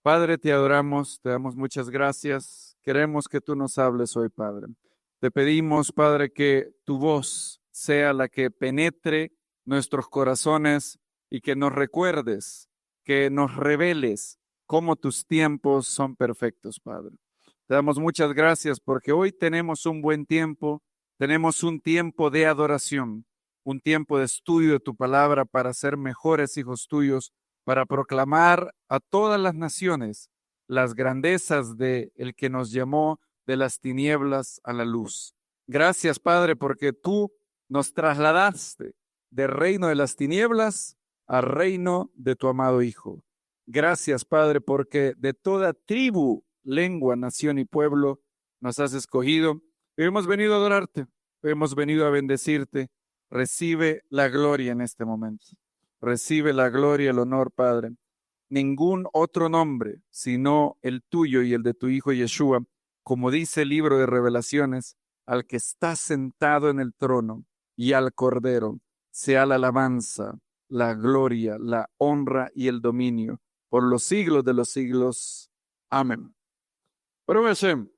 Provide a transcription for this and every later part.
Padre, te adoramos, te damos muchas gracias. Queremos que tú nos hables hoy, Padre. Te pedimos, Padre, que tu voz sea la que penetre nuestros corazones y que nos recuerdes, que nos reveles cómo tus tiempos son perfectos, Padre. Te damos muchas gracias porque hoy tenemos un buen tiempo, tenemos un tiempo de adoración, un tiempo de estudio de tu palabra para ser mejores hijos tuyos, para proclamar a todas las naciones las grandezas de el que nos llamó de las tinieblas a la luz. Gracias, Padre, porque tú nos trasladaste del reino de las tinieblas al reino de tu amado Hijo. Gracias, Padre, porque de toda tribu, lengua, nación y pueblo nos has escogido. Hemos venido a adorarte, hemos venido a bendecirte. Recibe la gloria en este momento. Recibe la gloria y el honor, Padre. Ningún otro nombre, sino el tuyo y el de tu Hijo Yeshua, como dice el libro de Revelaciones, al que está sentado en el trono y al Cordero, sea la alabanza, la gloria, la honra y el dominio, por los siglos de los siglos. Amén. Baruch Hashem.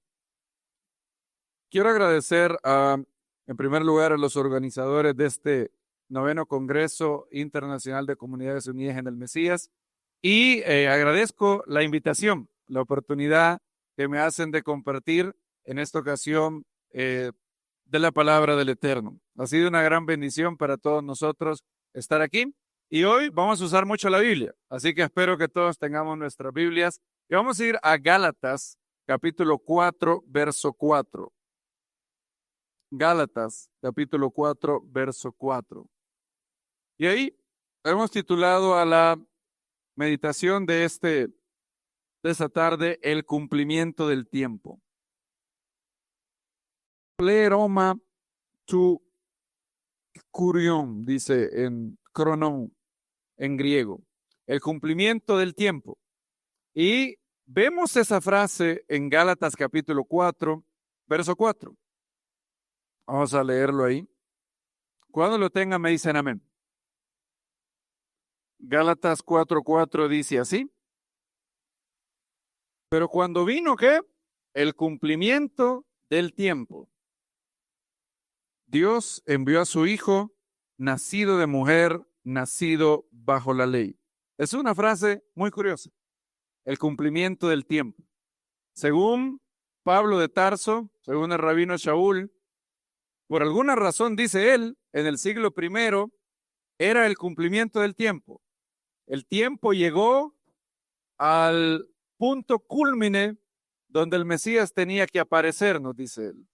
Quiero agradecer en primer lugar a los organizadores de este 9º Congreso Internacional de Comunidades Unidas en el Mesías y agradezco la invitación, la oportunidad que me hacen de compartir en esta ocasión de la palabra del Eterno. Ha sido una gran bendición para todos nosotros estar aquí y hoy vamos a usar mucho la Biblia, así que espero que todos tengamos nuestras Biblias y vamos a ir a Gálatas capítulo 4, verso 4. Gálatas, capítulo 4, verso 4. Y ahí hemos titulado a la meditación de esta tarde, el cumplimiento del tiempo. Pleroma tu kurion, dice en cronon, en griego, el cumplimiento del tiempo. Y vemos esa frase en Gálatas capítulo 4, verso 4. Vamos a leerlo ahí. Cuando lo tengan me dicen amén. Gálatas 4:4 dice así. Pero cuando vino, ¿qué? El cumplimiento del tiempo. Dios envió a su Hijo, nacido de mujer, nacido bajo la ley. Es una frase muy curiosa. El cumplimiento del tiempo. Según Pablo de Tarso, según el rabino Shaul, por alguna razón, dice él, en el siglo I era el cumplimiento del tiempo. El tiempo llegó al punto cúlmine donde el Mesías tenía que aparecer, nos dice él.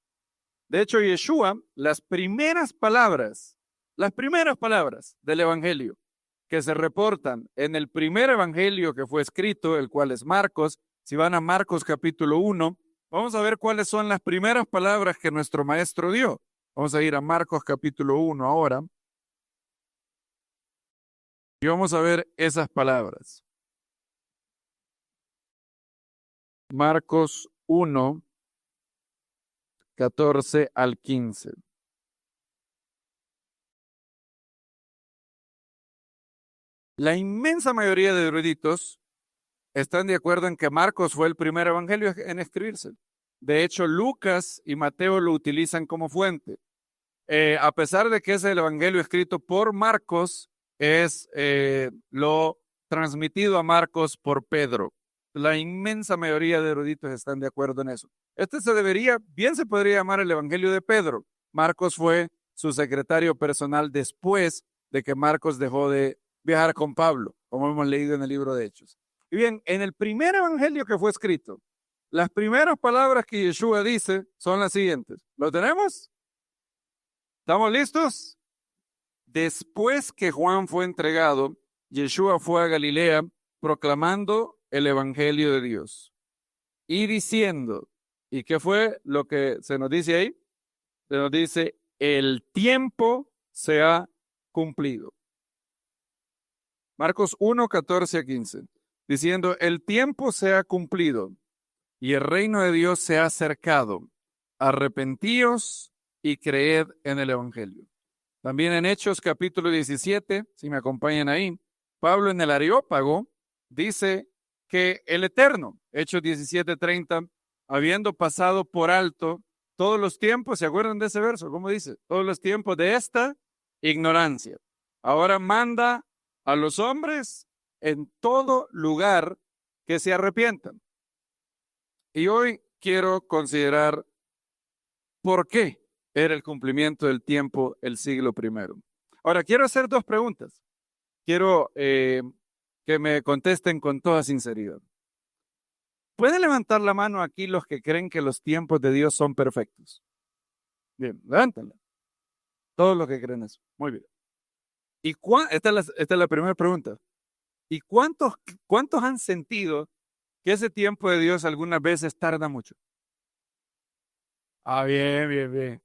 De hecho, Yeshua, las primeras palabras del Evangelio que se reportan en el primer Evangelio que fue escrito, el cual es Marcos, si van a Marcos capítulo 1, vamos a ver cuáles son las primeras palabras que nuestro maestro dio. Vamos a ir a Marcos capítulo 1 ahora. Y vamos a ver esas palabras. Marcos 1, 14 al 15. La inmensa mayoría de eruditos están de acuerdo en que Marcos fue el primer evangelio en escribirse. De hecho, Lucas y Mateo lo utilizan como fuente. A pesar de que es el evangelio escrito por Marcos, es lo transmitido a Marcos por Pedro. La inmensa mayoría de eruditos están de acuerdo en eso. Bien se podría llamar el evangelio de Pedro. Marcos fue su secretario personal después de que Marcos dejó de viajar con Pablo, como hemos leído en el libro de Hechos. Y bien, en el primer evangelio que fue escrito, las primeras palabras que Yeshua dice son las siguientes. ¿Lo tenemos? ¿Estamos listos? Después que Juan fue entregado, Yeshua fue a Galilea proclamando el evangelio de Dios y diciendo, ¿y qué fue lo que se nos dice ahí? Se nos dice, el tiempo se ha cumplido. Marcos 1, 14 a 15, diciendo, el tiempo se ha cumplido y el reino de Dios se ha acercado. Arrepentíos y creed en el evangelio. También en Hechos capítulo 17, si me acompañan ahí, Pablo en el Areópago dice que el Eterno, Hechos 17:30, habiendo pasado por alto todos los tiempos, ¿se acuerdan de ese verso? ¿Cómo dice? Todos los tiempos de esta ignorancia. Ahora manda a los hombres en todo lugar que se arrepientan. Y hoy quiero considerar por qué era el cumplimiento del tiempo el siglo primero. Ahora, quiero hacer dos preguntas. Quiero que me contesten con toda sinceridad. ¿Pueden levantar la mano aquí los que creen que los tiempos de Dios son perfectos? Bien, levántenla. Todos los que creen eso. Muy bien. ¿Y esta es la primera pregunta. ¿Y cuántos han sentido que ese tiempo de Dios algunas veces tarda mucho? Bien, bien, bien.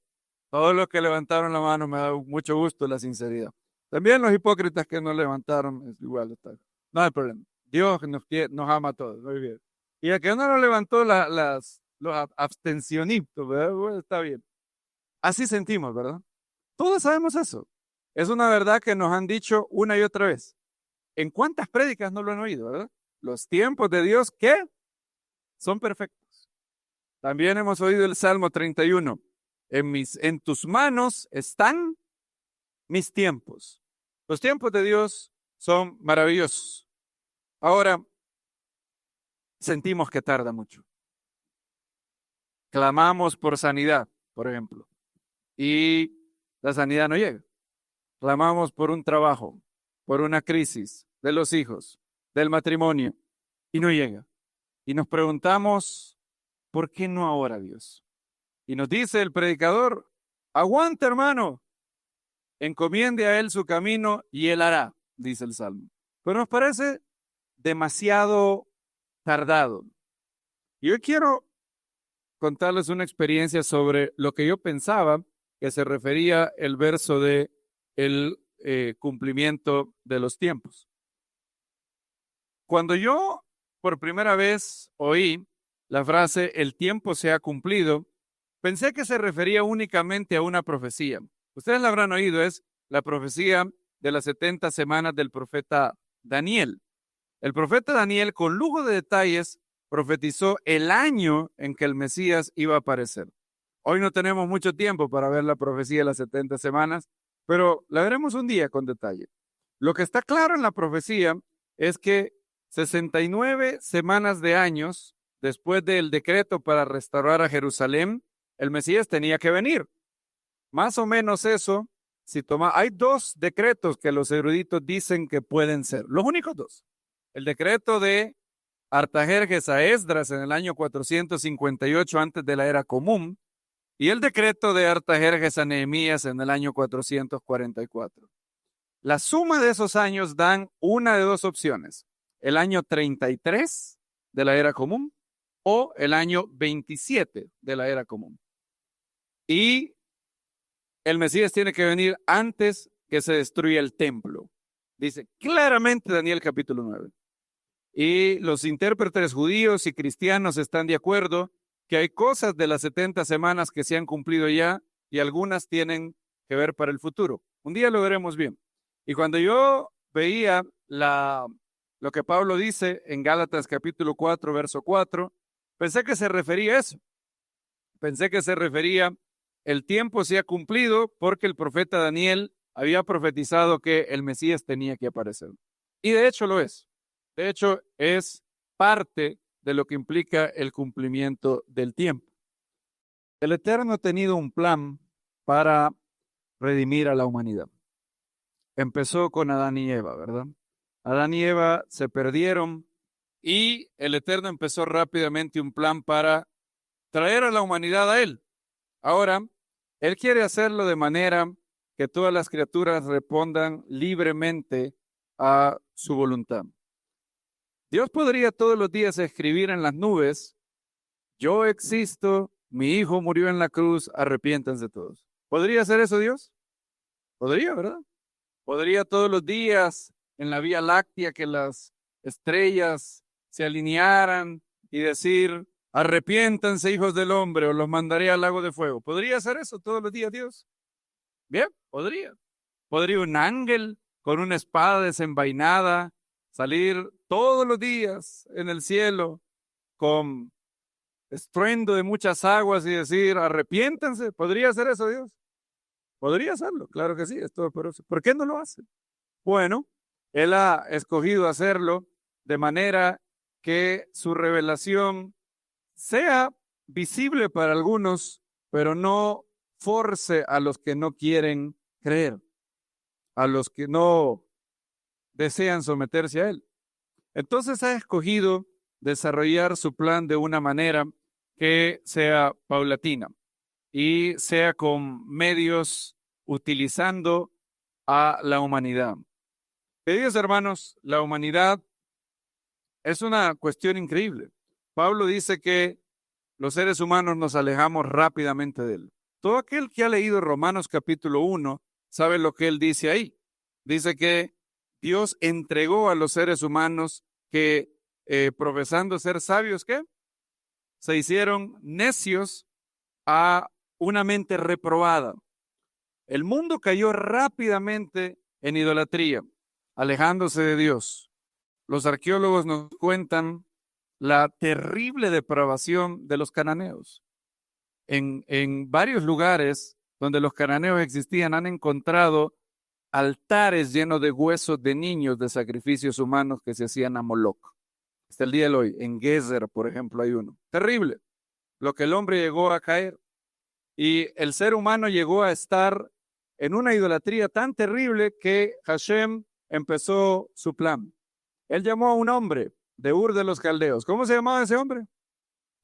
Todos los que levantaron la mano me da mucho gusto la sinceridad. También los hipócritas que no levantaron, es igual. No hay problema. Dios nos ama a todos. Muy bien. Y el que no lo levantó, los abstencionistas, ¿verdad? Bueno, está bien. Así sentimos, ¿verdad? Todos sabemos eso. Es una verdad que nos han dicho una y otra vez. ¿En cuántas prédicas no lo han oído, verdad? Los tiempos de Dios, ¿qué? Son perfectos. También hemos oído el Salmo 31. En tus manos están mis tiempos. Los tiempos de Dios son maravillosos. Ahora, sentimos que tarda mucho. Clamamos por sanidad, por ejemplo, y la sanidad no llega. Clamamos por un trabajo, por una crisis de los hijos, del matrimonio, y no llega. Y nos preguntamos, ¿por qué no ahora, Dios? Y nos dice el predicador, aguanta, hermano, encomiende a él su camino y él hará, dice el Salmo. Pero nos parece demasiado tardado. Y hoy quiero contarles una experiencia sobre lo que yo pensaba que se refería el verso de el cumplimiento de los tiempos. Cuando yo por primera vez oí la frase el tiempo se ha cumplido, pensé que se refería únicamente a una profecía. Ustedes la habrán oído, es la profecía de las 70 semanas del profeta Daniel. El profeta Daniel, con lujo de detalles, profetizó el año en que el Mesías iba a aparecer. Hoy no tenemos mucho tiempo para ver la profecía de las 70 semanas, pero la veremos un día con detalle. Lo que está claro en la profecía es que 69 semanas de años después del decreto para restaurar a Jerusalén, el Mesías tenía que venir. Más o menos eso, hay dos decretos que los eruditos dicen que pueden ser, los únicos dos. El decreto de Artajerjes a Esdras en el año 458 antes de la era común y el decreto de Artajerjes a Nehemías en el año 444. La suma de esos años dan una de dos opciones, el año 33 de la era común o el año 27 de la era común. Y el Mesías tiene que venir antes que se destruya el templo. Dice claramente Daniel capítulo 9. Y los intérpretes judíos y cristianos están de acuerdo que hay cosas de las 70 semanas que se han cumplido ya y algunas tienen que ver para el futuro. Un día lo veremos bien. Y cuando yo veía lo que Pablo dice en Gálatas capítulo 4, verso 4, pensé que se refería a eso. Pensé que se refería, el tiempo se ha cumplido porque el profeta Daniel había profetizado que el Mesías tenía que aparecer. Y de hecho lo es. De hecho, es parte de lo que implica el cumplimiento del tiempo. El Eterno ha tenido un plan para redimir a la humanidad. Empezó con Adán y Eva, ¿verdad? Adán y Eva se perdieron y el Eterno empezó rápidamente un plan para traer a la humanidad a Él. Ahora, Él quiere hacerlo de manera que todas las criaturas respondan libremente a su voluntad. Dios podría todos los días escribir en las nubes, yo existo, mi hijo murió en la cruz, arrepiéntanse todos. ¿Podría hacer eso Dios? Podría, ¿verdad? Podría todos los días en la Vía Láctea que las estrellas se alinearan y decir, arrepiéntanse hijos del hombre o los mandaré al lago de fuego. ¿Podría hacer eso todos los días Dios? Bien, podría. Podría un ángel con una espada desenvainada salir todos los días en el cielo con estruendo de muchas aguas y decir, arrepiéntanse. ¿Podría hacer eso Dios? Podría hacerlo, claro que sí, es todopoderoso. ¿Por qué no lo hace? Bueno, Él ha escogido hacerlo de manera que su revelación sea visible para algunos, pero no force a los que no quieren creer, a los que no desean someterse a Él. Entonces ha escogido desarrollar su plan de una manera que sea paulatina y sea con medios utilizando a la humanidad. Queridos hermanos, la humanidad es una cuestión increíble. Pablo dice que los seres humanos nos alejamos rápidamente de él. Todo aquel que ha leído Romanos capítulo 1 sabe lo que él dice ahí. Dice que Dios entregó a los seres humanos que profesando ser sabios, ¿qué? Se hicieron necios a una mente reprobada. El mundo cayó rápidamente en idolatría, alejándose de Dios. Los arqueólogos nos cuentan la terrible depravación de los cananeos. En varios lugares donde los cananeos existían han encontrado altares llenos de huesos de niños de sacrificios humanos que se hacían a Moloch. Hasta el día de hoy, en Gezer, por ejemplo, hay uno. Terrible. Lo que el hombre llegó a caer. Y el ser humano llegó a estar en una idolatría tan terrible que Hashem empezó su plan. Él llamó a un hombre de Ur de los Caldeos. ¿Cómo se llamaba ese hombre?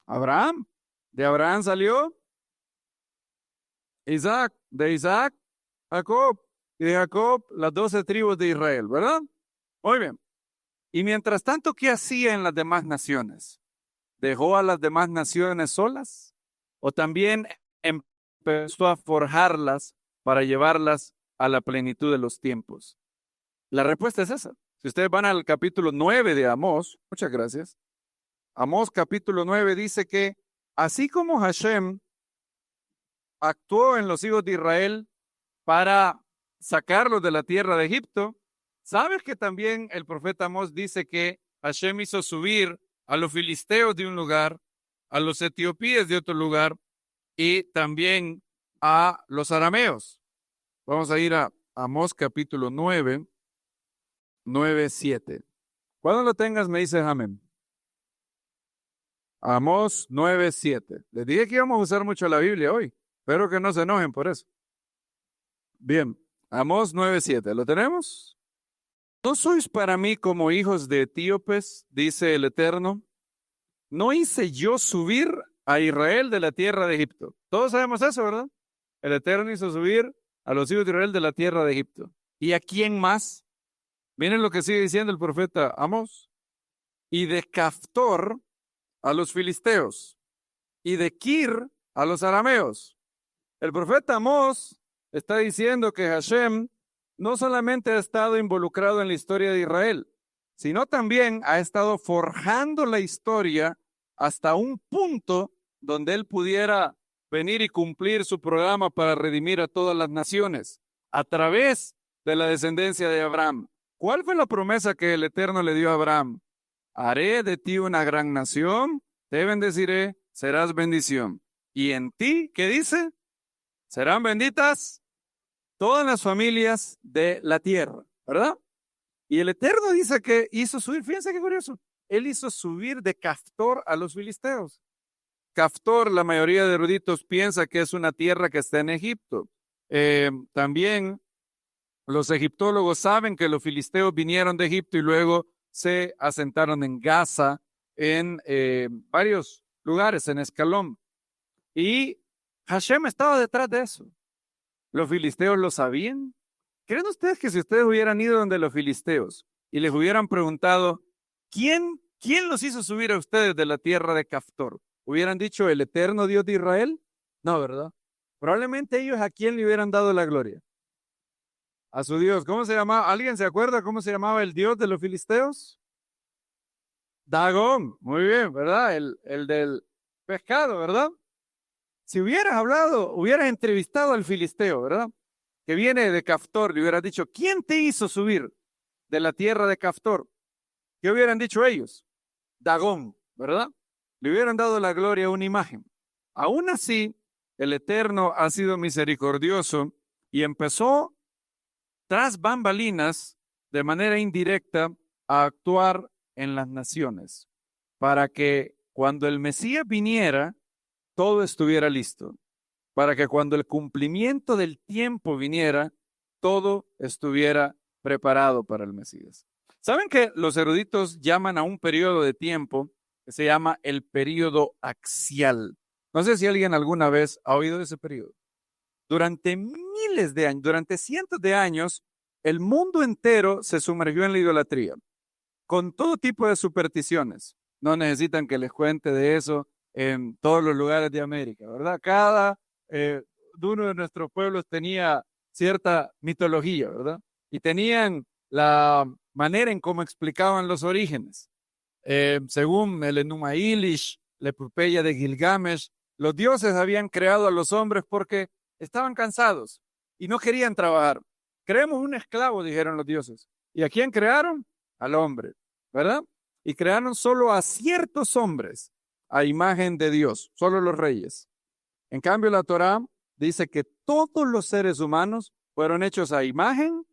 Abraham. De Abraham salió Isaac. De Isaac, Jacob. Y de Jacob, las 12 tribus de Israel, ¿verdad? Muy bien. Y mientras tanto, ¿qué hacía en las demás naciones? ¿Dejó a las demás naciones solas? ¿O también empezó a forjarlas para llevarlas a la plenitud de los tiempos? La respuesta es esa. Si ustedes van al capítulo 9 de Amós, muchas gracias. Amós capítulo 9 dice que así como Hashem actuó en los hijos de Israel para sacarlos de la tierra de Egipto, ¿sabes que también el profeta Amós dice que Hashem hizo subir a los filisteos de un lugar, a los etiopíes de otro lugar y también a los arameos? Vamos a ir a Amós capítulo 9, 7. Cuando lo tengas me dices amén. Amós 9, 7. Les dije que íbamos a usar mucho la Biblia hoy. Espero que no se enojen por eso. Bien, Amós 9, 7. ¿Lo tenemos? ¿No sois para mí como hijos de etíopes, dice el Eterno? ¿No hice yo subir a Israel de la tierra de Egipto? Todos sabemos eso, ¿verdad? El Eterno hizo subir a los hijos de Israel de la tierra de Egipto. ¿Y a quién más? Miren lo que sigue diciendo el profeta Amós. Y de Caftor a los filisteos, y de Kir a los arameos. El profeta Amós está diciendo que Hashem no solamente ha estado involucrado en la historia de Israel, sino también ha estado forjando la historia hasta un punto donde él pudiera venir y cumplir su programa para redimir a todas las naciones a través de la descendencia de Abraham. ¿Cuál fue la promesa que el Eterno le dio a Abraham? Haré de ti una gran nación, te bendeciré, serás bendición. Y en ti, ¿qué dice? Serán benditas todas las familias de la tierra, ¿verdad? Y el Eterno dice que hizo subir, fíjense qué curioso, él hizo subir de Caftor a los filisteos. Caftor, la mayoría de eruditos piensa que es una tierra que está en Egipto. También los egiptólogos saben que los filisteos vinieron de Egipto y luego se asentaron en Gaza, en varios lugares, en Escalón. Y Hashem estaba detrás de eso. ¿Los filisteos lo sabían? ¿Creen ustedes que si ustedes hubieran ido donde los filisteos y les hubieran preguntado, ¿quién los hizo subir a ustedes de la tierra de Caftor? ¿Hubieran dicho el eterno Dios de Israel? No, ¿verdad? Probablemente ellos a quién le hubieran dado la gloria. A su Dios. ¿Cómo se llamaba? ¿Alguien se acuerda cómo se llamaba el Dios de los filisteos? Dagón. Muy bien, ¿verdad? El del pescado, ¿verdad? Si hubieras hablado, hubieras entrevistado al filisteo, ¿verdad? Que viene de Caftor, le hubieras dicho, ¿quién te hizo subir de la tierra de Caftor? ¿Qué hubieran dicho ellos? Dagón, ¿verdad? Le hubieran dado la gloria a una imagen. Aún así, el Eterno ha sido misericordioso y empezó tras bambalinas, de manera indirecta, a actuar en las naciones, para que cuando el Mesías viniera, todo estuviera listo, para que cuando el cumplimiento del tiempo viniera, todo estuviera preparado para el Mesías. ¿Saben que los eruditos llaman a un periodo de tiempo que se llama el periodo axial? No sé si alguien alguna vez ha oído de ese periodo. Durante miles de años, durante cientos de años, el mundo entero se sumergió en la idolatría, con todo tipo de supersticiones. No necesitan que les cuente de eso en todos los lugares de América, ¿verdad? Cada uno de nuestros pueblos tenía cierta mitología, ¿verdad? Y tenían la manera en cómo explicaban los orígenes. Según el Enuma Elish, la epopeya de Gilgamesh, los dioses habían creado a los hombres porque estaban cansados y no querían trabajar. Creemos un esclavo, dijeron los dioses. ¿Y a quién crearon? Al hombre, ¿verdad? Y crearon solo a ciertos hombres a imagen de Dios, solo los reyes. En cambio, la Torá dice que todos los seres humanos fueron hechos a imagen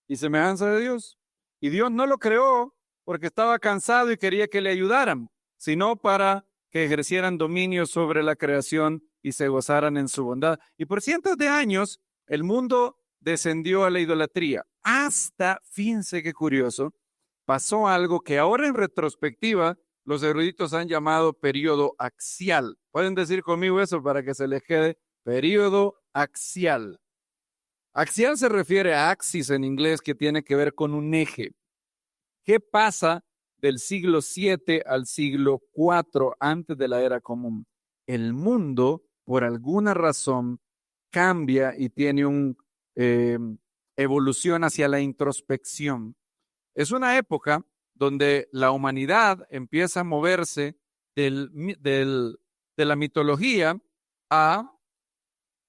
y semejanza de Dios. Y Dios no lo creó porque estaba cansado y quería que le ayudaran, sino para que ejercieran dominio sobre la creación y se gozaran en su bondad. Y por cientos de años, el mundo descendió a la idolatría. Hasta, fíjense qué curioso, pasó algo que ahora en retrospectiva los eruditos han llamado periodo axial. ¿Pueden decir conmigo eso para que se les quede? Periodo axial. Axial se refiere a axis en inglés, que tiene que ver con un eje. ¿Qué pasa del siglo 7 al siglo 4 antes de la era común? El mundo, por alguna razón, cambia y tiene una evolución hacia la introspección. Es una época donde la humanidad empieza a moverse de la mitología a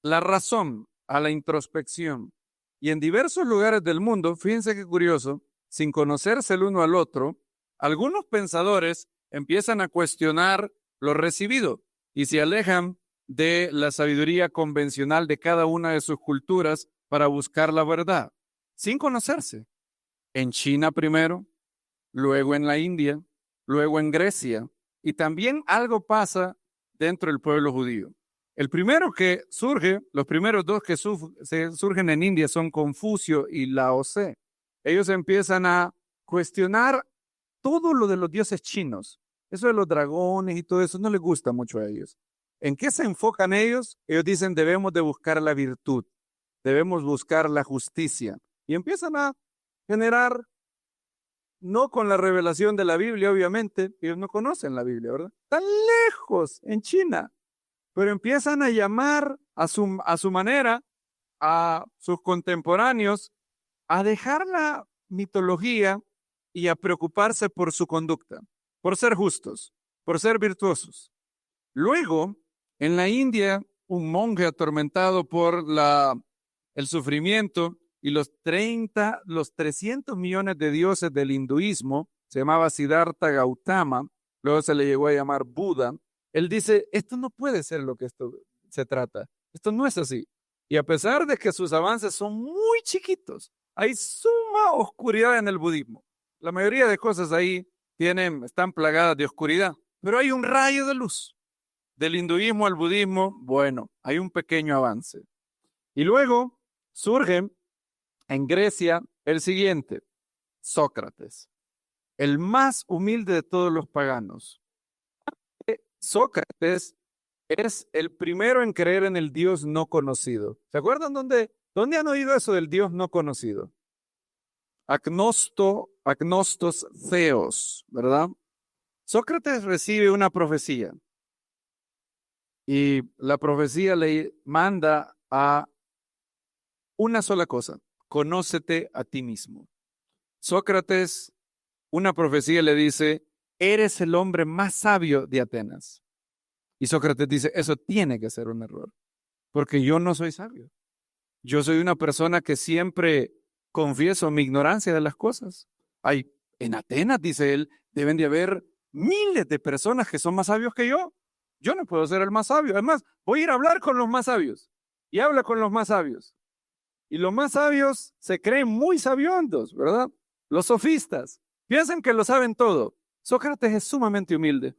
la razón, a la introspección. Y en diversos lugares del mundo, fíjense qué curioso, sin conocerse el uno al otro, algunos pensadores empiezan a cuestionar lo recibido y se alejan de la sabiduría convencional de cada una de sus culturas para buscar la verdad, sin conocerse. En China primero, luego en la India, luego en Grecia, y también algo pasa dentro del pueblo judío. El primero que surge, los primeros dos que surgen en India son Confucio y Lao Tse. Ellos empiezan a cuestionar todo lo de los dioses chinos. Eso de los dragones y todo eso no les gusta mucho a ellos. ¿En qué se enfocan ellos? Ellos dicen debemos de buscar la virtud, debemos buscar la justicia. Y empiezan a generar, no con la revelación de la Biblia, obviamente, ellos no conocen la Biblia, ¿verdad? Están lejos, en China, pero empiezan a llamar a su manera a sus contemporáneos a dejar la mitología y a preocuparse por su conducta, por ser justos, por ser virtuosos. Luego, en la India, un monje atormentado por el sufrimiento y los 300 millones de dioses del hinduismo, se llamaba Siddhartha Gautama, luego se le llegó a llamar Buda. Él dice, esto no puede ser lo que esto se trata, esto no es así. Y a pesar de que sus avances son muy chiquitos, hay suma oscuridad en el budismo. La mayoría de cosas ahí están plagadas de oscuridad, pero hay un rayo de luz. Del hinduismo al budismo, bueno, hay un pequeño avance. Y luego surge en Grecia el siguiente, Sócrates, el más humilde de todos los paganos. Sócrates es el primero en creer en el Dios no conocido. ¿Se acuerdan dónde han oído eso del Dios no conocido? Agnostos theos, ¿verdad? Sócrates recibe una profecía y la profecía le manda a una sola cosa, conócete a ti mismo. Sócrates, una profecía le dice, eres el hombre más sabio de Atenas. Y Sócrates dice, eso tiene que ser un error, porque yo no soy sabio. Yo soy una persona que siempre confieso mi ignorancia de las cosas. Hay En Atenas, dice él, deben de haber miles de personas que son más sabios que yo. Yo no puedo ser el más sabio. Además, voy a ir a hablar con los más sabios. Y habla con los más sabios. Y los más sabios se creen muy sabiondos, ¿verdad? Los sofistas piensan que lo saben todo. Sócrates es sumamente humilde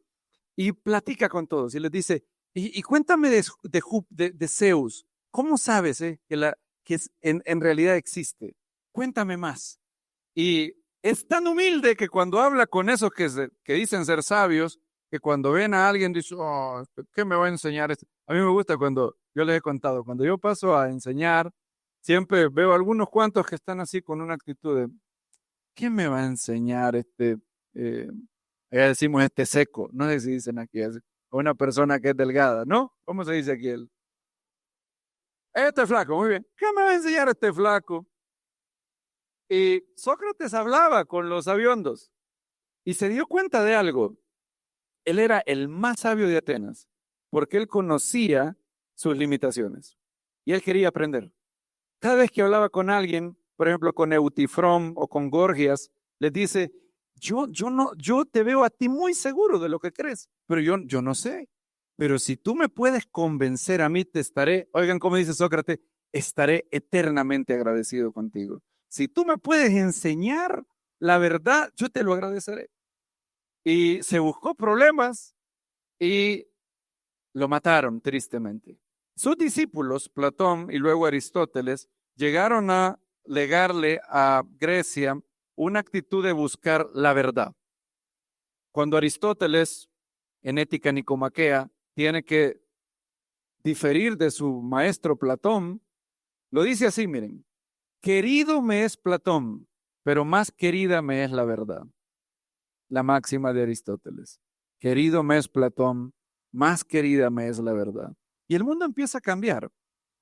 y platica con todos y les dice, y cuéntame de Zeus. ¿Cómo sabes en realidad existe? Cuéntame más. Y es tan humilde que cuando habla con esos que dicen ser sabios, que cuando ven a alguien dice, oh, ¿qué me va a enseñar esto? A mí me gusta cuando, yo les he contado, cuando yo paso a enseñar, siempre veo algunos cuantos que están así con una actitud de, ¿qué me va a enseñar eh, allá decimos este seco? No sé si dicen aquí, es una persona que es delgada, ¿no? ¿Cómo se dice aquí él? Este flaco, muy bien. ¿Qué me va a enseñar este flaco? Y Sócrates hablaba con los sabiondos y se dio cuenta de algo. Él era el más sabio de Atenas porque él conocía sus limitaciones y él quería aprender. Cada vez que hablaba con alguien, por ejemplo, con Eutifrón o con Gorgias, les dice, yo te veo a ti muy seguro de lo que crees, pero yo no sé. Pero si tú me puedes convencer a mí, te estaré, oigan cómo dice Sócrates, estaré eternamente agradecido contigo. Si tú me puedes enseñar la verdad, yo te lo agradeceré. Y se buscó problemas y lo mataron tristemente. Sus discípulos, Platón y luego Aristóteles, llegaron a legarle a Grecia una actitud de buscar la verdad. Cuando Aristóteles, en Ética Nicomaquea, tiene que diferir de su maestro Platón, lo dice así, miren, querido me es Platón, pero más querida me es la verdad. La máxima de Aristóteles. Querido me es Platón, más querida me es la verdad. Y el mundo empieza a cambiar.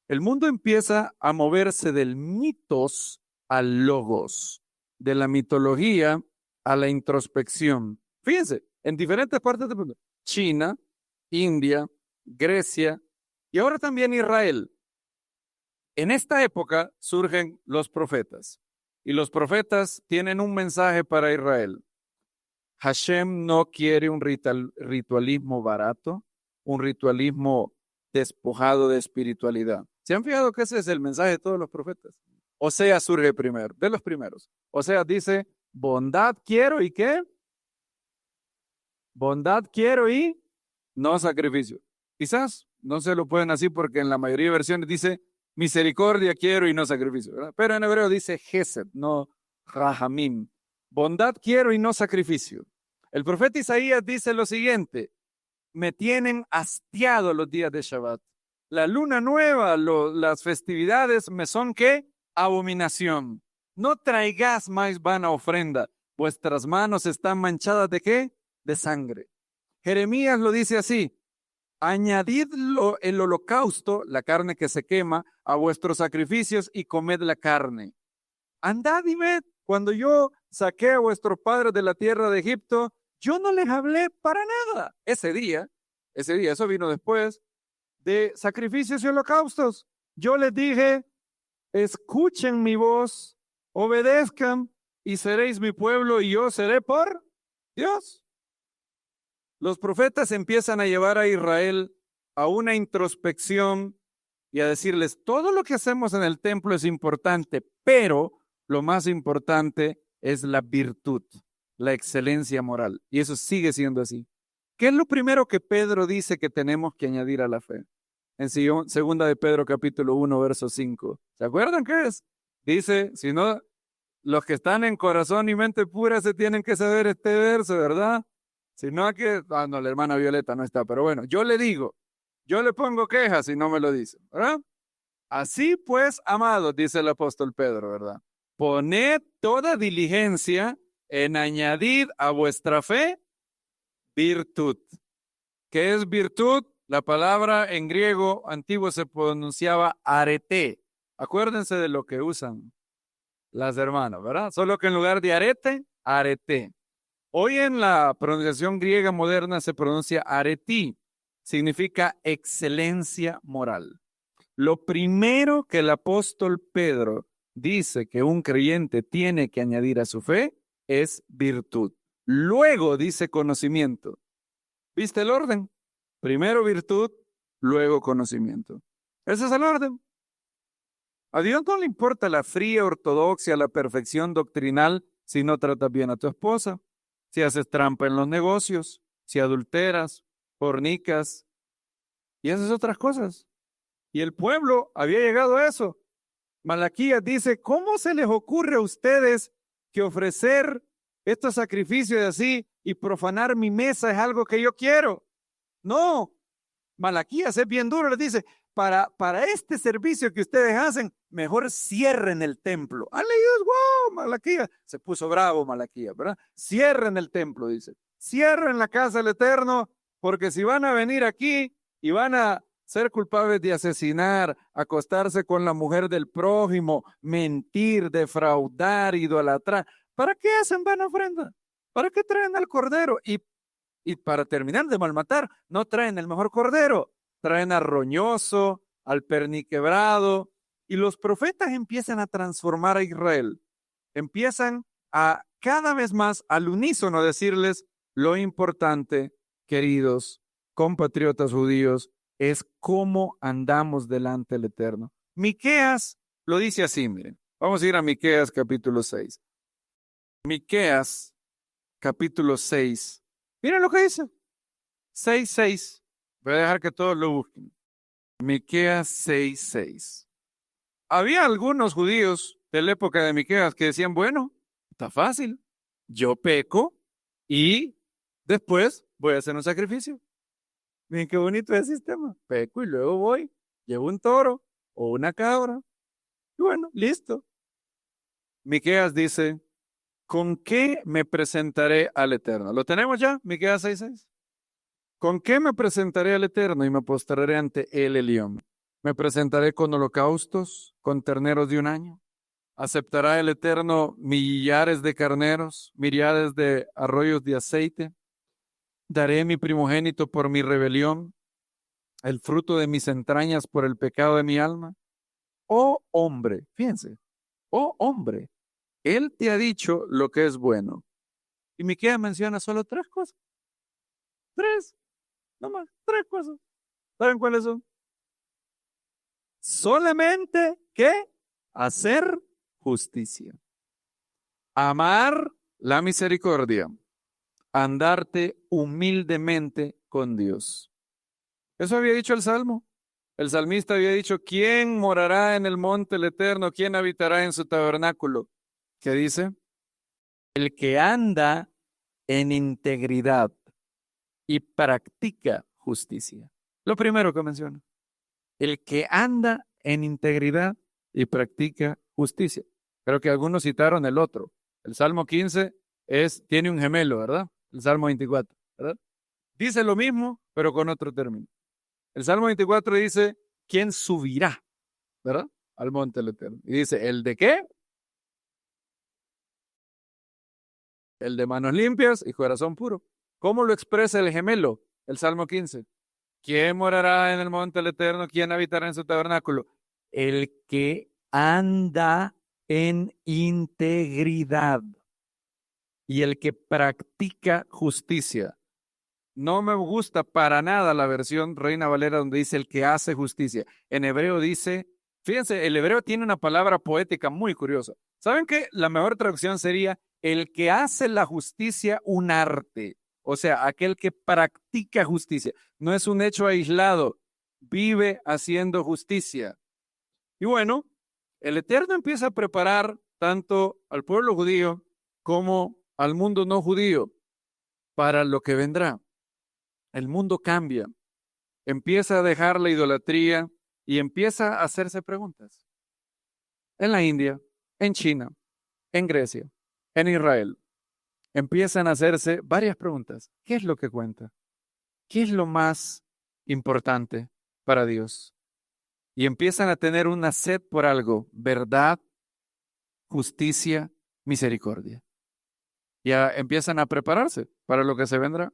El mundo empieza a moverse del mitos al logos, de la mitología a la introspección. Fíjense, en diferentes partes del mundo. China, India, Grecia y ahora también Israel. En esta época surgen los profetas y los profetas tienen un mensaje para Israel. Hashem no quiere un ritualismo barato, un ritualismo despojado de espiritualidad. ¿Se han fijado que ese es el mensaje de todos los profetas? Oseas surge primero, de los primeros. Oseas dice, bondad quiero y qué? Bondad quiero y no sacrificio. Quizás no se lo pueden así porque en la mayoría de versiones dice misericordia quiero y no sacrificio, ¿verdad? Pero en hebreo dice Gesed, no Rahamim. Bondad quiero y no sacrificio. El profeta Isaías dice lo siguiente, me tienen hastiado los días de Shabbat. La luna nueva, las festividades me son ¿qué? Abominación. No traigas más vana ofrenda. Vuestras manos están manchadas ¿de qué? De sangre. Jeremías lo dice así, añadid el holocausto, la carne que se quema, a vuestros sacrificios y comed la carne. Andad y ved, cuando yo saqué a vuestros padres de la tierra de Egipto, yo no les hablé para nada. Ese día, eso vino después de sacrificios y holocaustos. Yo les dije, escuchen mi voz, obedezcan y seréis mi pueblo y yo seré por Dios. Los profetas empiezan a llevar a Israel a una introspección y a decirles, todo lo que hacemos en el templo es importante, pero lo más importante es la virtud, la excelencia moral. Y eso sigue siendo así. ¿Qué es lo primero que Pedro dice que tenemos que añadir a la fe? En segunda de Pedro capítulo 1, verso 5. ¿Se acuerdan qué es? Dice, si no, los que están en corazón y mente pura se tienen que saber este verso, ¿verdad? Si no, que, no, la hermana Violeta no está, pero bueno, yo le digo, yo le pongo quejas si no me lo dicen, ¿verdad? Así pues, amados, dice el apóstol Pedro, ¿verdad? Poned toda diligencia en añadir a vuestra fe virtud. ¿Qué es virtud? La palabra en griego antiguo se pronunciaba arete. Acuérdense de lo que usan las hermanas, ¿verdad? Solo que en lugar de arete, arete. Hoy en la pronunciación griega moderna se pronuncia areti, significa excelencia moral. Lo primero que el apóstol Pedro dice que un creyente tiene que añadir a su fe es virtud. Luego dice conocimiento. ¿Viste el orden? Primero virtud, luego conocimiento. Ese es el orden. A Dios no le importa la fría ortodoxia, la perfección doctrinal, si no tratas bien a tu esposa, si haces trampa en los negocios, si adulteras, fornicas y haces otras cosas. Y el pueblo había llegado a eso. Malaquías dice, ¿cómo se les ocurre a ustedes que ofrecer estos sacrificios así y profanar mi mesa es algo que yo quiero? No, Malaquías es bien duro, les dice, para este servicio que ustedes hacen, mejor cierren el templo. ¿Han leído? ¡Wow! Malaquías. Se puso bravo Malaquías, ¿verdad? Cierren el templo, dice. Cierren la casa del Eterno, porque si van a venir aquí y van a ser culpables de asesinar, acostarse con la mujer del prójimo, mentir, defraudar, idolatrar, ¿para qué hacen vana ofrenda? ¿Para qué traen al cordero? Y para terminar de malmatar, no traen el mejor cordero, traen al roñoso, al perniquebrado, y los profetas empiezan a transformar a Israel, empiezan a cada vez más al unísono decirles lo importante, queridos compatriotas judíos, es cómo andamos delante del Eterno. Miqueas lo dice así, miren, vamos a ir a Miqueas capítulo 6. Miqueas capítulo 6. Miren lo que dice. 6:6. Voy a dejar que todos lo busquen. Miqueas 6:6. Había algunos judíos de la época de Miqueas que decían, bueno, está fácil. Yo peco y después voy a hacer un sacrificio. Miren qué bonito es el sistema. Peco y luego voy, llevo un toro o una cabra. Y bueno, listo. Miqueas dice, ¿con qué me presentaré al Eterno? ¿Lo tenemos ya? Miqueas 6:6. ¿Con qué me presentaré al Eterno y me postraré ante el Elión? ¿Me presentaré con holocaustos, con terneros de un año? ¿Aceptará el Eterno millares de carneros, millares de arroyos de aceite? ¿Daré mi primogénito por mi rebelión, el fruto de mis entrañas por el pecado de mi alma? Oh hombre, fíjense, oh hombre, Él te ha dicho lo que es bueno. Y Miqueas menciona solo 3 cosas. 3, nomás, 3 cosas. ¿Saben cuáles son? Solamente que hacer justicia, amar la misericordia, andarte humildemente con Dios. Eso había dicho el Salmo. El salmista había dicho, ¿quién morará en el monte del Eterno? ¿Quién habitará en su tabernáculo? ¿Qué dice? El que anda en integridad y practica justicia. Lo primero que menciona. El que anda en integridad y practica justicia. Creo que algunos citaron el otro. El Salmo 15 tiene un gemelo, ¿verdad? El Salmo 24, ¿verdad? Dice lo mismo, pero con otro término. El Salmo 24 dice, ¿quién subirá, ¿verdad? Al monte del Eterno. Y dice, ¿el de qué? El de manos limpias y corazón puro. ¿Cómo lo expresa el gemelo? El Salmo 15. ¿Quién morará en el monte del Eterno? ¿Quién habitará en su tabernáculo? El que anda en integridad y el que practica justicia. No me gusta para nada la versión Reina Valera donde dice el que hace justicia. En hebreo dice, fíjense, el hebreo tiene una palabra poética muy curiosa. ¿Saben qué? La mejor traducción sería el que hace la justicia un arte. O sea, aquel que practica justicia. No es un hecho aislado, vive haciendo justicia. Y bueno, el Eterno empieza a preparar tanto al pueblo judío como al mundo no judío para lo que vendrá. El mundo cambia, empieza a dejar la idolatría y empieza a hacerse preguntas. En la India, en China, en Grecia, en Israel, empiezan a hacerse varias preguntas. ¿Qué es lo que cuenta? ¿Qué es lo más importante para Dios? Y empiezan a tener una sed por algo, verdad, justicia, misericordia. Ya empiezan a prepararse para lo que se vendrá.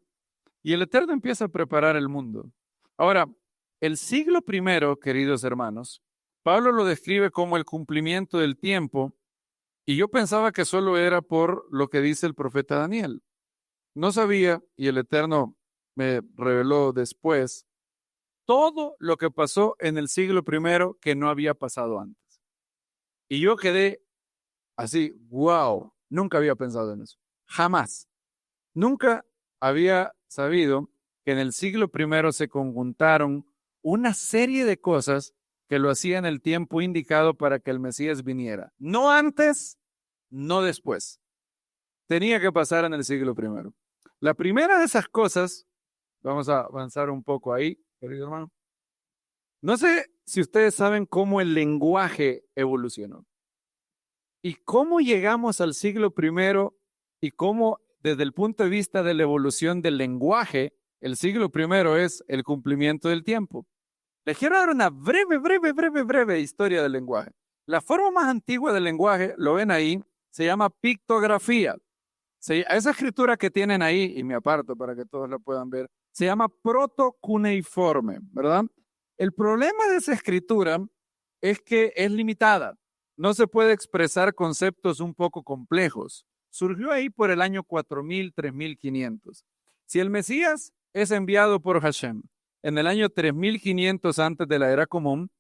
Y el Eterno empieza a preparar el mundo. Ahora, el siglo primero, queridos hermanos, Pablo lo describe como el cumplimiento del tiempo Y yo pensaba que solo era por lo que dice el profeta Daniel. No sabía, y el Eterno me reveló después, todo lo que pasó en el siglo primero que no había pasado antes. Y yo quedé así, wow, nunca había pensado en eso. Jamás. Nunca había sabido que en el siglo primero se conjuntaron una serie de cosas que lo hacían el tiempo indicado para que el Mesías viniera. No antes, no después. Tenía que pasar en el siglo primero. La primera de esas cosas, vamos a avanzar un poco ahí, querido hermano. No sé si ustedes saben cómo el lenguaje evolucionó y cómo llegamos al siglo primero y cómo desde el punto de vista de la evolución del lenguaje, el siglo primero es el cumplimiento del tiempo. Les quiero dar una breve historia del lenguaje. La forma más antigua del lenguaje, lo ven ahí, se llama pictografía. Esa escritura que tienen ahí, y me aparto para que todos la puedan ver, se llama protocuneiforme, ¿verdad? El problema de esa escritura es que es limitada. No se puede expresar conceptos un poco complejos. Surgió ahí por el año 4000, 3500. Si el Mesías es enviado por Hashem en el año 3500 antes de la era común,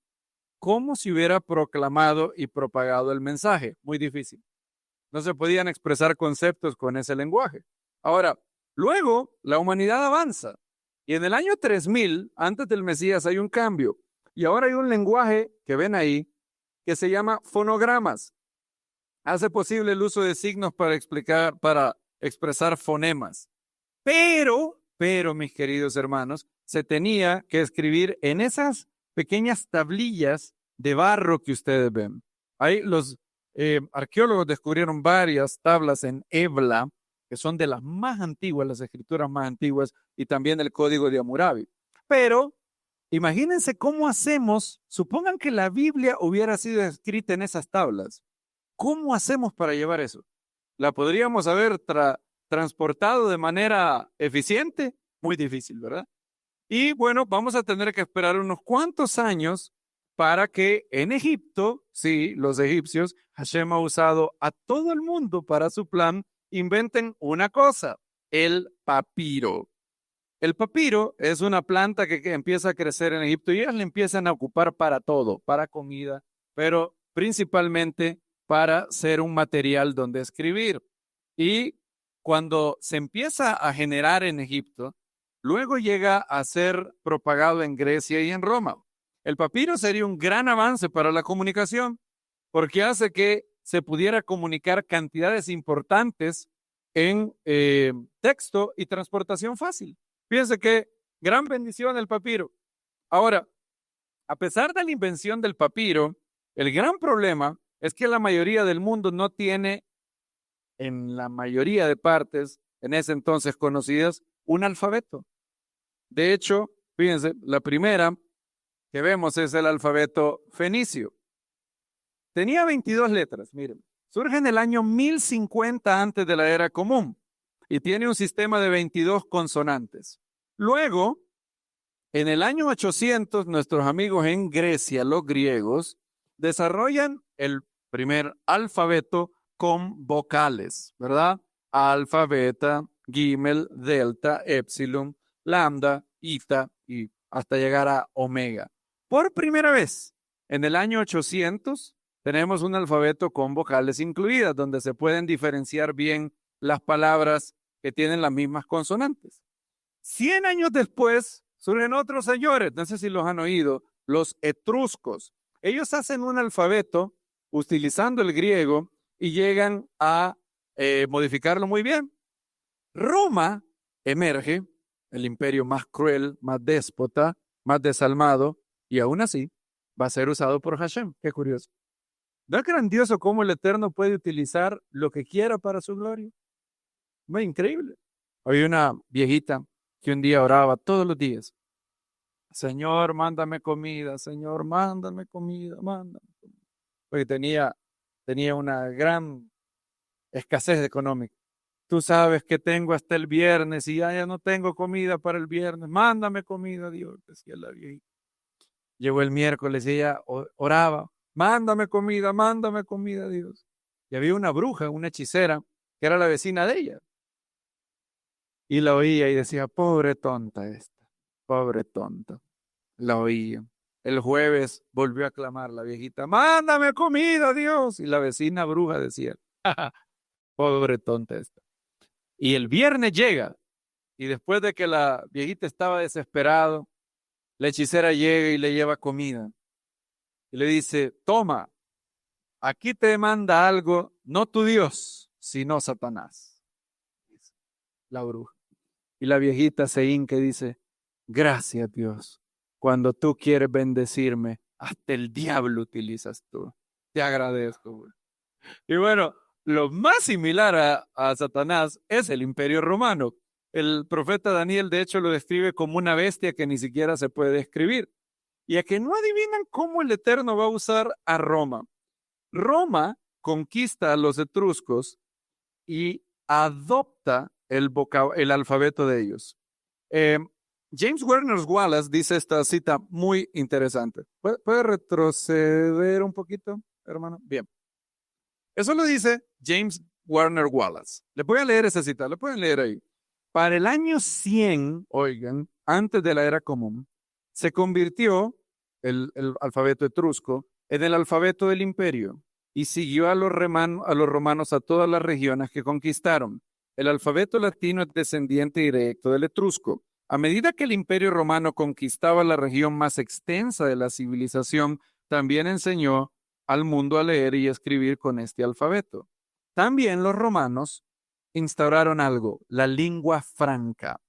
¿cómo se hubiera proclamado y propagado el mensaje? Muy difícil. No se podían expresar conceptos con ese lenguaje. Ahora, luego la humanidad avanza y en el año 3000, antes del Mesías, hay un cambio y ahora hay un lenguaje que ven ahí que se llama fonogramas. Hace posible el uso de signos para expresar fonemas. Pero, mis queridos hermanos, se tenía que escribir en esas pequeñas tablillas de barro que ustedes ven. Ahí los arqueólogos descubrieron varias tablas en Ebla, que son de las más antiguas, las escrituras más antiguas, y también el código de Hammurabi. Pero imagínense cómo hacemos, supongan que la Biblia hubiera sido escrita en esas tablas. ¿Cómo hacemos para llevar eso? ¿La podríamos haber transportado de manera eficiente? Muy difícil, ¿verdad? Y bueno, vamos a tener que esperar unos cuantos años para que en Egipto, sí, los egipcios, Hashem ha usado a todo el mundo para su plan, inventen una cosa, el papiro. El papiro es una planta que empieza a crecer en Egipto y ellos le empiezan a ocupar para todo, para comida, pero principalmente para ser un material donde escribir. Y cuando se empieza a generar en Egipto, luego llega a ser propagado en Grecia y en Roma. El papiro sería un gran avance para la comunicación porque hace que se pudiera comunicar cantidades importantes en texto y transportación fácil. Fíjense qué gran bendición el papiro. Ahora, a pesar de la invención del papiro, el gran problema es que la mayoría del mundo no tiene, en la mayoría de partes, en ese entonces conocidas, un alfabeto. De hecho, fíjense, la primera que vemos es el alfabeto fenicio. Tenía 22 letras, miren. Surge en el año 1050 antes de la era común y tiene un sistema de 22 consonantes. Luego, en el año 800, nuestros amigos en Grecia, los griegos, desarrollan el primer alfabeto con vocales, ¿verdad? Alfa, beta, gimel, delta, epsilon, lambda, eta y hasta llegar a omega. Por primera vez, en el año 800, tenemos un alfabeto con vocales incluidas, donde se pueden diferenciar bien las palabras que tienen las mismas consonantes. 100 años después, surgen otros señores, no sé si los han oído, los etruscos. Ellos hacen un alfabeto utilizando el griego y llegan a modificarlo muy bien. Roma emerge, el imperio más cruel, más déspota, más desalmado, y aún así va a ser usado por Hashem. Qué curioso. ¿No es grandioso cómo el Eterno puede utilizar lo que quiera para su gloria? Muy increíble. Había una viejita que un día oraba todos los días. Señor, mándame comida, Señor, mándame comida, mándame comida. Porque tenía una gran escasez económica. Tú sabes que tengo hasta el viernes y ya no tengo comida para el viernes. Mándame comida, Dios, decía la viejita. Llegó el miércoles y ella oraba. Mándame comida, Dios. y había una bruja, una hechicera, que era la vecina de ella. Y la oía y decía, pobre tonta esta, pobre tonta. La oía. El jueves volvió a clamar la viejita, mándame comida, Dios. Y la vecina bruja decía, pobre tonta esta. Y el viernes llega, y después de que la viejita estaba desesperado, la hechicera llega y le lleva comida. Y le dice, toma, aquí te manda algo, no tu Dios, sino Satanás. La bruja. Y la viejita se hinca y dice, gracias Dios, cuando tú quieres bendecirme, hasta el diablo utilizas tú. Te agradezco, güey. Y bueno, lo más similar a Satanás es el Imperio Romano. El profeta Daniel, de hecho, lo describe como una bestia que ni siquiera se puede describir. Y a que no adivinan cómo el Eterno va a usar a Roma. Roma conquista a los etruscos y adopta el alfabeto de ellos. James Werner Wallace dice esta cita muy interesante. ¿Puede retroceder un poquito, hermano? Bien. Eso lo dice James Werner Wallace. Le voy a leer esa cita, lo pueden leer ahí. Para el año 100, oigan, antes de la era común, se convirtió el alfabeto etrusco en el alfabeto del imperio y siguió a los romanos a todas las regiones que conquistaron. El alfabeto latino es descendiente directo del etrusco. A medida que el imperio romano conquistaba la región más extensa de la civilización, también enseñó al mundo a leer y escribir con este alfabeto. También los romanos instauraron algo, la lengua franca.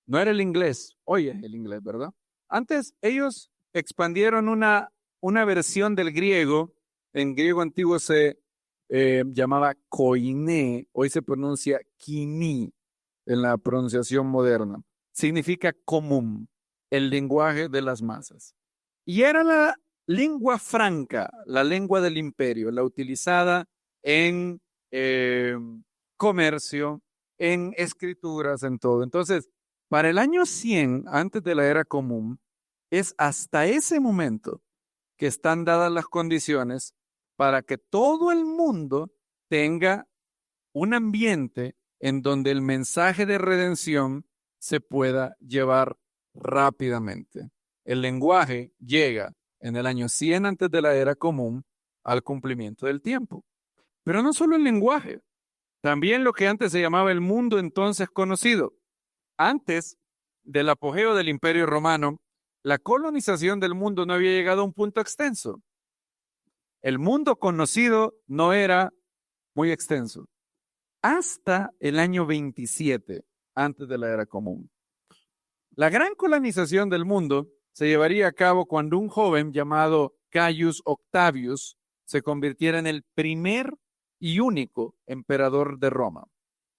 No era el inglés, hoy es el inglés, ¿verdad? Antes ellos expandieron una versión del griego, en griego antiguo se llamaba koiné, hoy se pronuncia kini en la pronunciación moderna. Significa común, el lenguaje de las masas. Y era la lengua franca, la lengua del imperio, la utilizada en comercio, en escrituras, en todo. Entonces, para el año 100, antes de la era común, es hasta ese momento que están dadas las condiciones para que todo el mundo tenga un ambiente en donde el mensaje de redención se pueda llevar rápidamente. El lenguaje llega en el año 100 antes de la era común al cumplimiento del tiempo. Pero no solo el lenguaje, también lo que antes se llamaba el mundo entonces conocido. Antes del apogeo del Imperio Romano, la colonización del mundo no había llegado a un punto extenso. El mundo conocido no era muy extenso. Hasta el año 27, antes de la era común. La gran colonización del mundo se llevaría a cabo cuando un joven llamado Gaius Octavius se convirtiera en el primer y único emperador de Roma.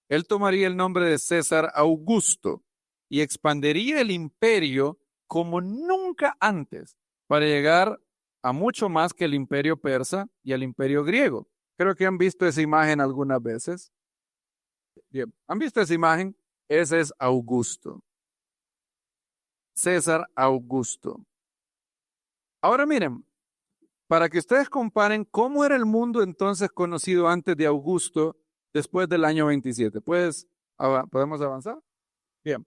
Él tomaría el nombre de César Augusto y expandería el imperio como nunca antes para llegar a mucho más que el imperio persa y el imperio griego. Creo que han visto esa imagen algunas veces. Bien, ¿han visto esa imagen? Ese es Augusto. César Augusto. Ahora miren, para que ustedes comparen cómo era el mundo entonces conocido antes de Augusto, después del año 27. ¿Podemos avanzar? Bien.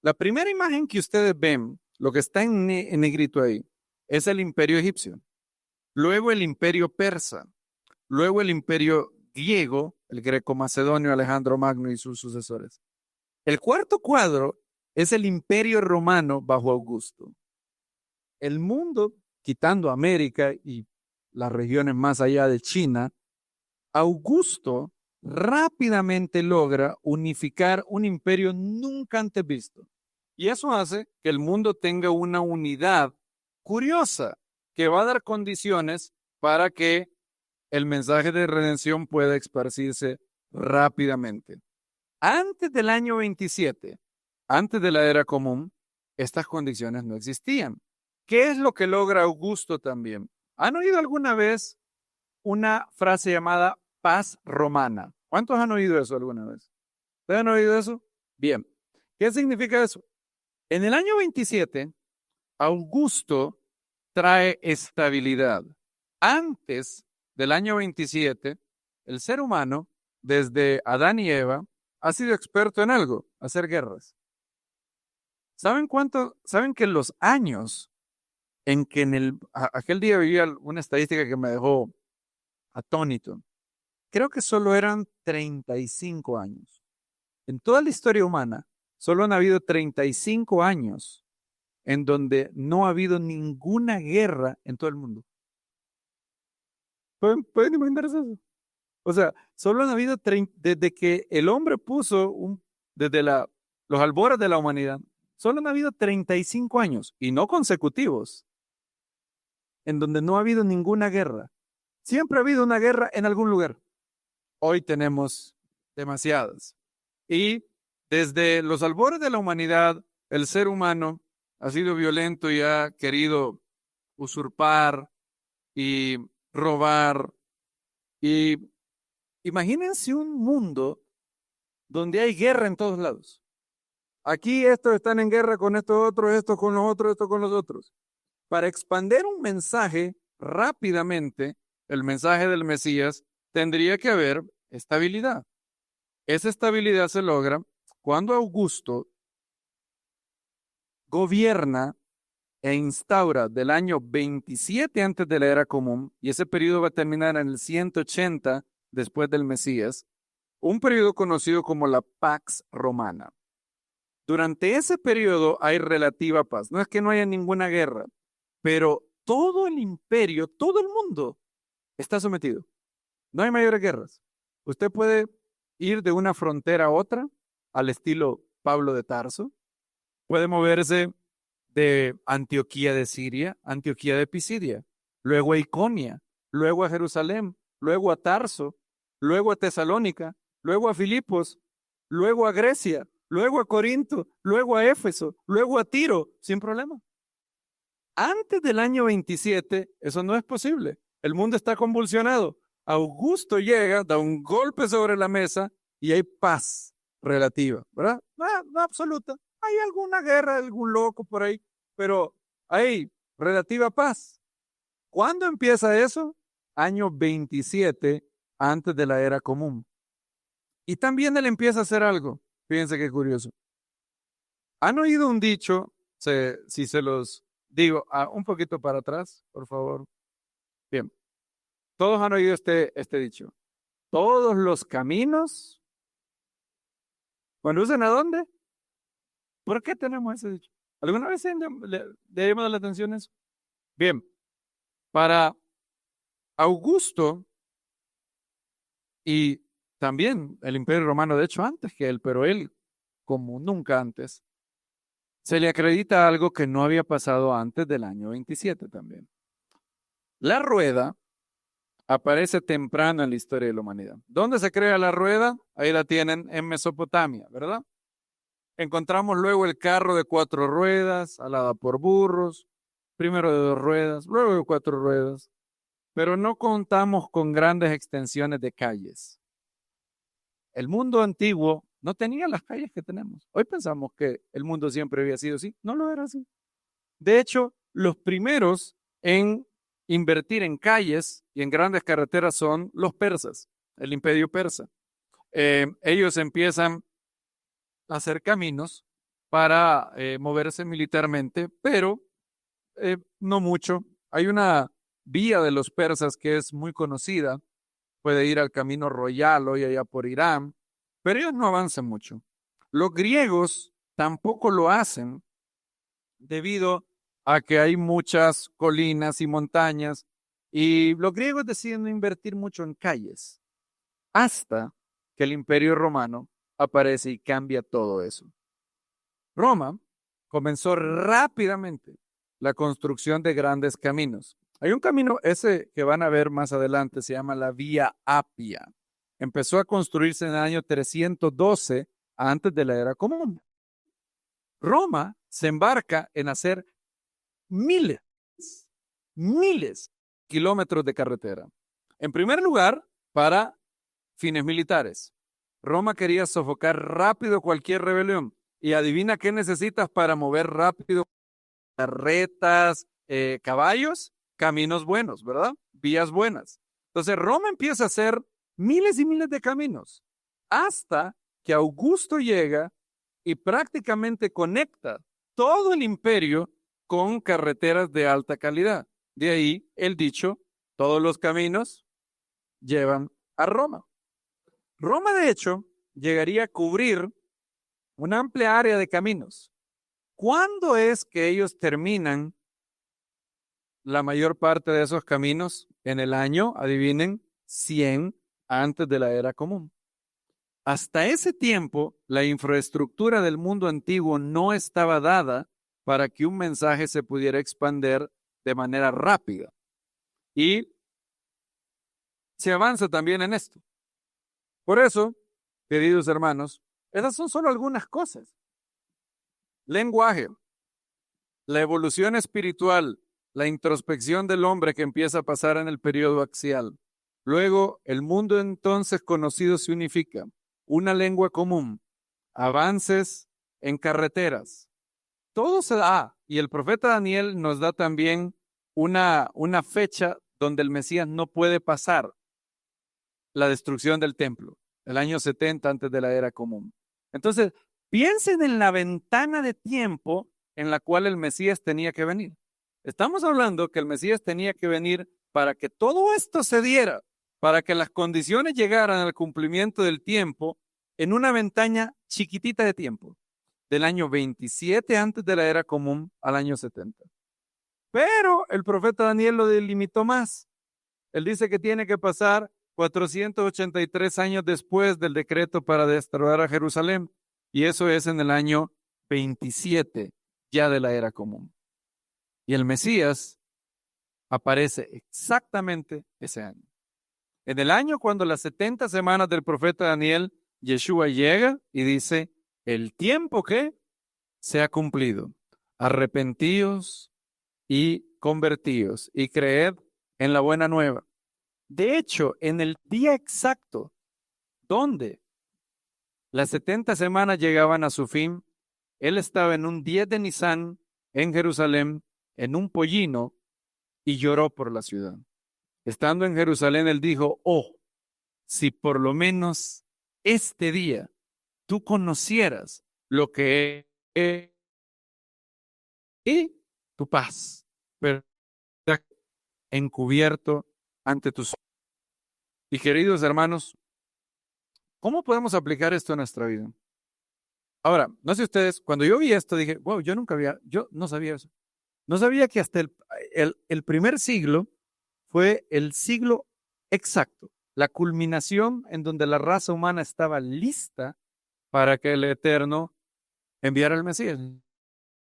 La primera imagen que ustedes ven, lo que está en negrito ahí, es el imperio egipcio. Luego el imperio persa. Luego el imperio griego, el greco-macedonio, Alejandro Magno y sus sucesores. El cuarto cuadro es el imperio romano bajo Augusto. El mundo, quitando América y las regiones más allá de China, Augusto rápidamente logra unificar un imperio nunca antes visto. Y eso hace que el mundo tenga una unidad curiosa que va a dar condiciones para que el mensaje de redención pueda esparcirse rápidamente. Antes del año 27, antes de la era común, estas condiciones no existían. ¿Qué es lo que logra Augusto también? ¿Han oído alguna vez una frase llamada paz romana? ¿Cuántos han oído eso alguna vez? ¿Ustedes han oído eso? Bien. ¿Qué significa eso? En el año 27, Augusto trae estabilidad. Antes del año 27, el ser humano, desde Adán y Eva, ha sido experto en algo, hacer guerras. ¿Saben cuánto? ¿Saben que los años en que aquel día vivía una estadística que me dejó atónito? Creo que solo eran 35 años. En toda la historia humana, solo han habido 35 años en donde no ha habido ninguna guerra en todo el mundo. ¿Pueden imaginarse eso? O sea, solo han habido, desde que el hombre desde los albores de la humanidad, solo han habido 35 años, y no consecutivos, en donde no ha habido ninguna guerra. Siempre ha habido una guerra en algún lugar. Hoy tenemos demasiadas. Y desde los albores de la humanidad, el ser humano ha sido violento y ha querido usurpar y robar. Y imagínense un mundo donde hay guerra en todos lados. Aquí estos están en guerra con estos otros, estos con los otros, estos con los otros. Para expandir un mensaje rápidamente, el mensaje del Mesías, tendría que haber estabilidad. Esa estabilidad se logra cuando Augusto gobierna e instaura del año 27 antes de la era común, y ese periodo va a terminar en el 180 después del Mesías, un periodo conocido como la Pax Romana. Durante ese periodo hay relativa paz. No es que no haya ninguna guerra, pero todo el imperio, todo el mundo está sometido. No hay mayores guerras. Usted puede ir de una frontera a otra al estilo Pablo de Tarso. Puede moverse de Antioquía de Siria, Antioquía de Pisidia, luego a Iconia, luego a Jerusalén, luego a Tarso, luego a Tesalónica, luego a Filipos, luego a Grecia, luego a Corinto, luego a Éfeso, luego a Tiro, sin problema. Antes del año 27, eso no es posible. El mundo está convulsionado. Augusto llega, da un golpe sobre la mesa y hay paz relativa, ¿verdad? No absoluta. Hay alguna guerra, algún loco por ahí, pero hay relativa paz. ¿Cuándo empieza eso? Año 27 antes de la era común. Y también él empieza a hacer algo. Fíjense qué curioso. ¿Han oído un dicho? Si se los digo, un poquito para atrás, por favor. Bien. Todos han oído este dicho. Todos los caminos conducen ¿a dónde? ¿Por qué tenemos ese dicho? ¿Alguna vez le hemos dado la atención a eso? Bien. Para Augusto y también el Imperio Romano, de hecho antes que él, pero él como nunca antes, se le acredita algo que no había pasado antes del año 27 también. La rueda aparece temprano en la historia de la humanidad. ¿Dónde se crea la rueda? Ahí la tienen en Mesopotamia, ¿verdad? Encontramos luego el carro de 4 ruedas, alada por burros, primero de 2 ruedas, luego de 4 ruedas, pero no contamos con grandes extensiones de calles. El mundo antiguo no tenía las calles que tenemos. Hoy pensamos que el mundo siempre había sido así. No lo era así. De hecho, los primeros en invertir en calles y en grandes carreteras son los persas, el imperio persa. Ellos empiezan a hacer caminos para moverse militarmente, pero no mucho. Hay una vía de los persas que es muy conocida, puede ir al camino royal hoy allá por Irán, pero ellos no avanzan mucho. Los griegos tampoco lo hacen debido a que hay muchas colinas y montañas y los griegos deciden no invertir mucho en calles hasta que el Imperio Romano aparece y cambia todo eso. Roma comenzó rápidamente la construcción de grandes caminos. Hay un camino, ese que van a ver más adelante, se llama la Vía Apia. Empezó a construirse en el año 312 antes de la era común. Roma se embarca en hacer miles kilómetros de carretera. En primer lugar, para fines militares. Roma quería sofocar rápido cualquier rebelión. Y adivina qué necesitas para mover rápido carretas, caballos, caminos buenos, ¿verdad? Vías buenas. Entonces Roma empieza a hacer miles y miles de caminos, hasta que Augusto llega y prácticamente conecta todo el imperio con carreteras de alta calidad. De ahí el dicho, todos los caminos llevan a Roma. Roma, de hecho, llegaría a cubrir una amplia área de caminos. ¿Cuándo es que ellos terminan la mayor parte de esos caminos? En el año, adivinen, 100 antes de la era común. Hasta ese tiempo, la infraestructura del mundo antiguo no estaba dada para que un mensaje se pudiera expandir de manera rápida. Y se avanza también en esto. Por eso, queridos hermanos, esas son solo algunas cosas. Lenguaje, la evolución espiritual, la introspección del hombre que empieza a pasar en el periodo axial. Luego, el mundo entonces conocido se unifica. Una lengua común, avances en carreteras. Todo se da. Y el profeta Daniel nos da también una fecha donde el Mesías no puede pasar: la destrucción del templo, el año 70 antes de la era común. Entonces, piensen en la ventana de tiempo en la cual el Mesías tenía que venir. Estamos hablando que el Mesías tenía que venir para que todo esto se diera, para que las condiciones llegaran al cumplimiento del tiempo en una ventana chiquitita de tiempo, del año 27 antes de la era común al año 70. Pero el profeta Daniel lo delimitó más. Él dice que tiene que pasar 483 años después del decreto para destruir a Jerusalén, y eso es en el año 27 ya de la era común. Y el Mesías aparece exactamente ese año. En el año cuando las 70 semanas del profeta Daniel, Yeshua llega y dice: el tiempo que se ha cumplido, arrepentíos y convertíos y creed en la buena nueva. De hecho, en el día exacto donde las 70 semanas llegaban a su fin, él estaba en un 10 de Nisan en Jerusalén, en un pollino, y lloró por la ciudad. Estando en Jerusalén, él dijo: oh, si por lo menos este día tú conocieras lo que es y tu paz, pero encubierto ante tus ojos. Y queridos hermanos, ¿cómo podemos aplicar esto a nuestra vida? Ahora, no sé ustedes, cuando yo vi esto dije: wow, yo no sabía eso. No sabía que hasta el primer siglo fue el siglo exacto, la culminación en donde la raza humana estaba lista para que el Eterno enviara al Mesías.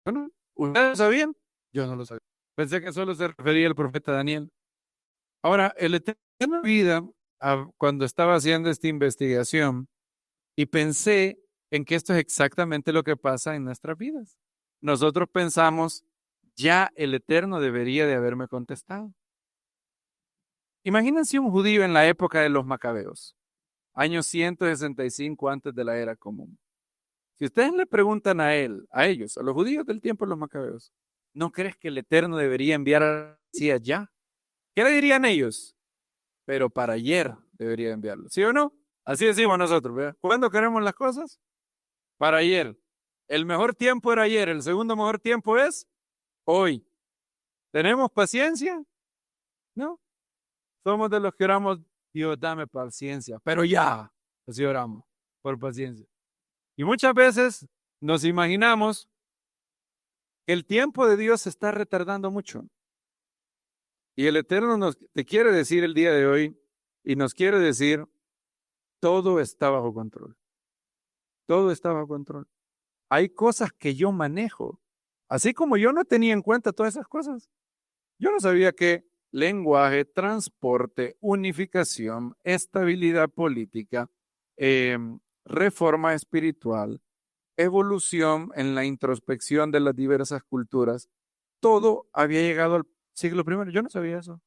Bueno, ¿ustedes lo sabían? Yo no lo sabía. Pensé que solo se refería al profeta Daniel. Ahora, el Eterno vida, cuando estaba haciendo esta investigación, y pensé en que esto es exactamente lo que pasa en nuestras vidas. Nosotros pensamos: ya el Eterno debería de haberme contestado. Imagínense un judío en la época de los macabeos, año 165 antes de la era común. Si ustedes le preguntan a ellos, a los judíos del tiempo de los macabeos, ¿no crees que el Eterno debería enviar a Mesías ya? ¿Qué le dirían ellos? Pero para ayer debería enviarlo, ¿sí o no? Así decimos nosotros, ¿verdad? ¿Cuándo queremos las cosas? Para ayer. El mejor tiempo era ayer, el segundo mejor tiempo es hoy. ¿Tenemos paciencia? No. Somos de los que oramos: Dios, dame paciencia, pero ya. Así oramos, por paciencia. Y muchas veces nos imaginamos que el tiempo de Dios se está retardando mucho. Y el Eterno te quiere decir el día de hoy, y nos quiere decir: todo está bajo control. Todo está bajo control. Hay cosas que yo manejo, así como yo no tenía en cuenta todas esas cosas. Yo no sabía que lenguaje, transporte, unificación, estabilidad política, reforma espiritual, evolución en la introspección de las diversas culturas, todo había llegado al siglo I. Yo no sabía eso.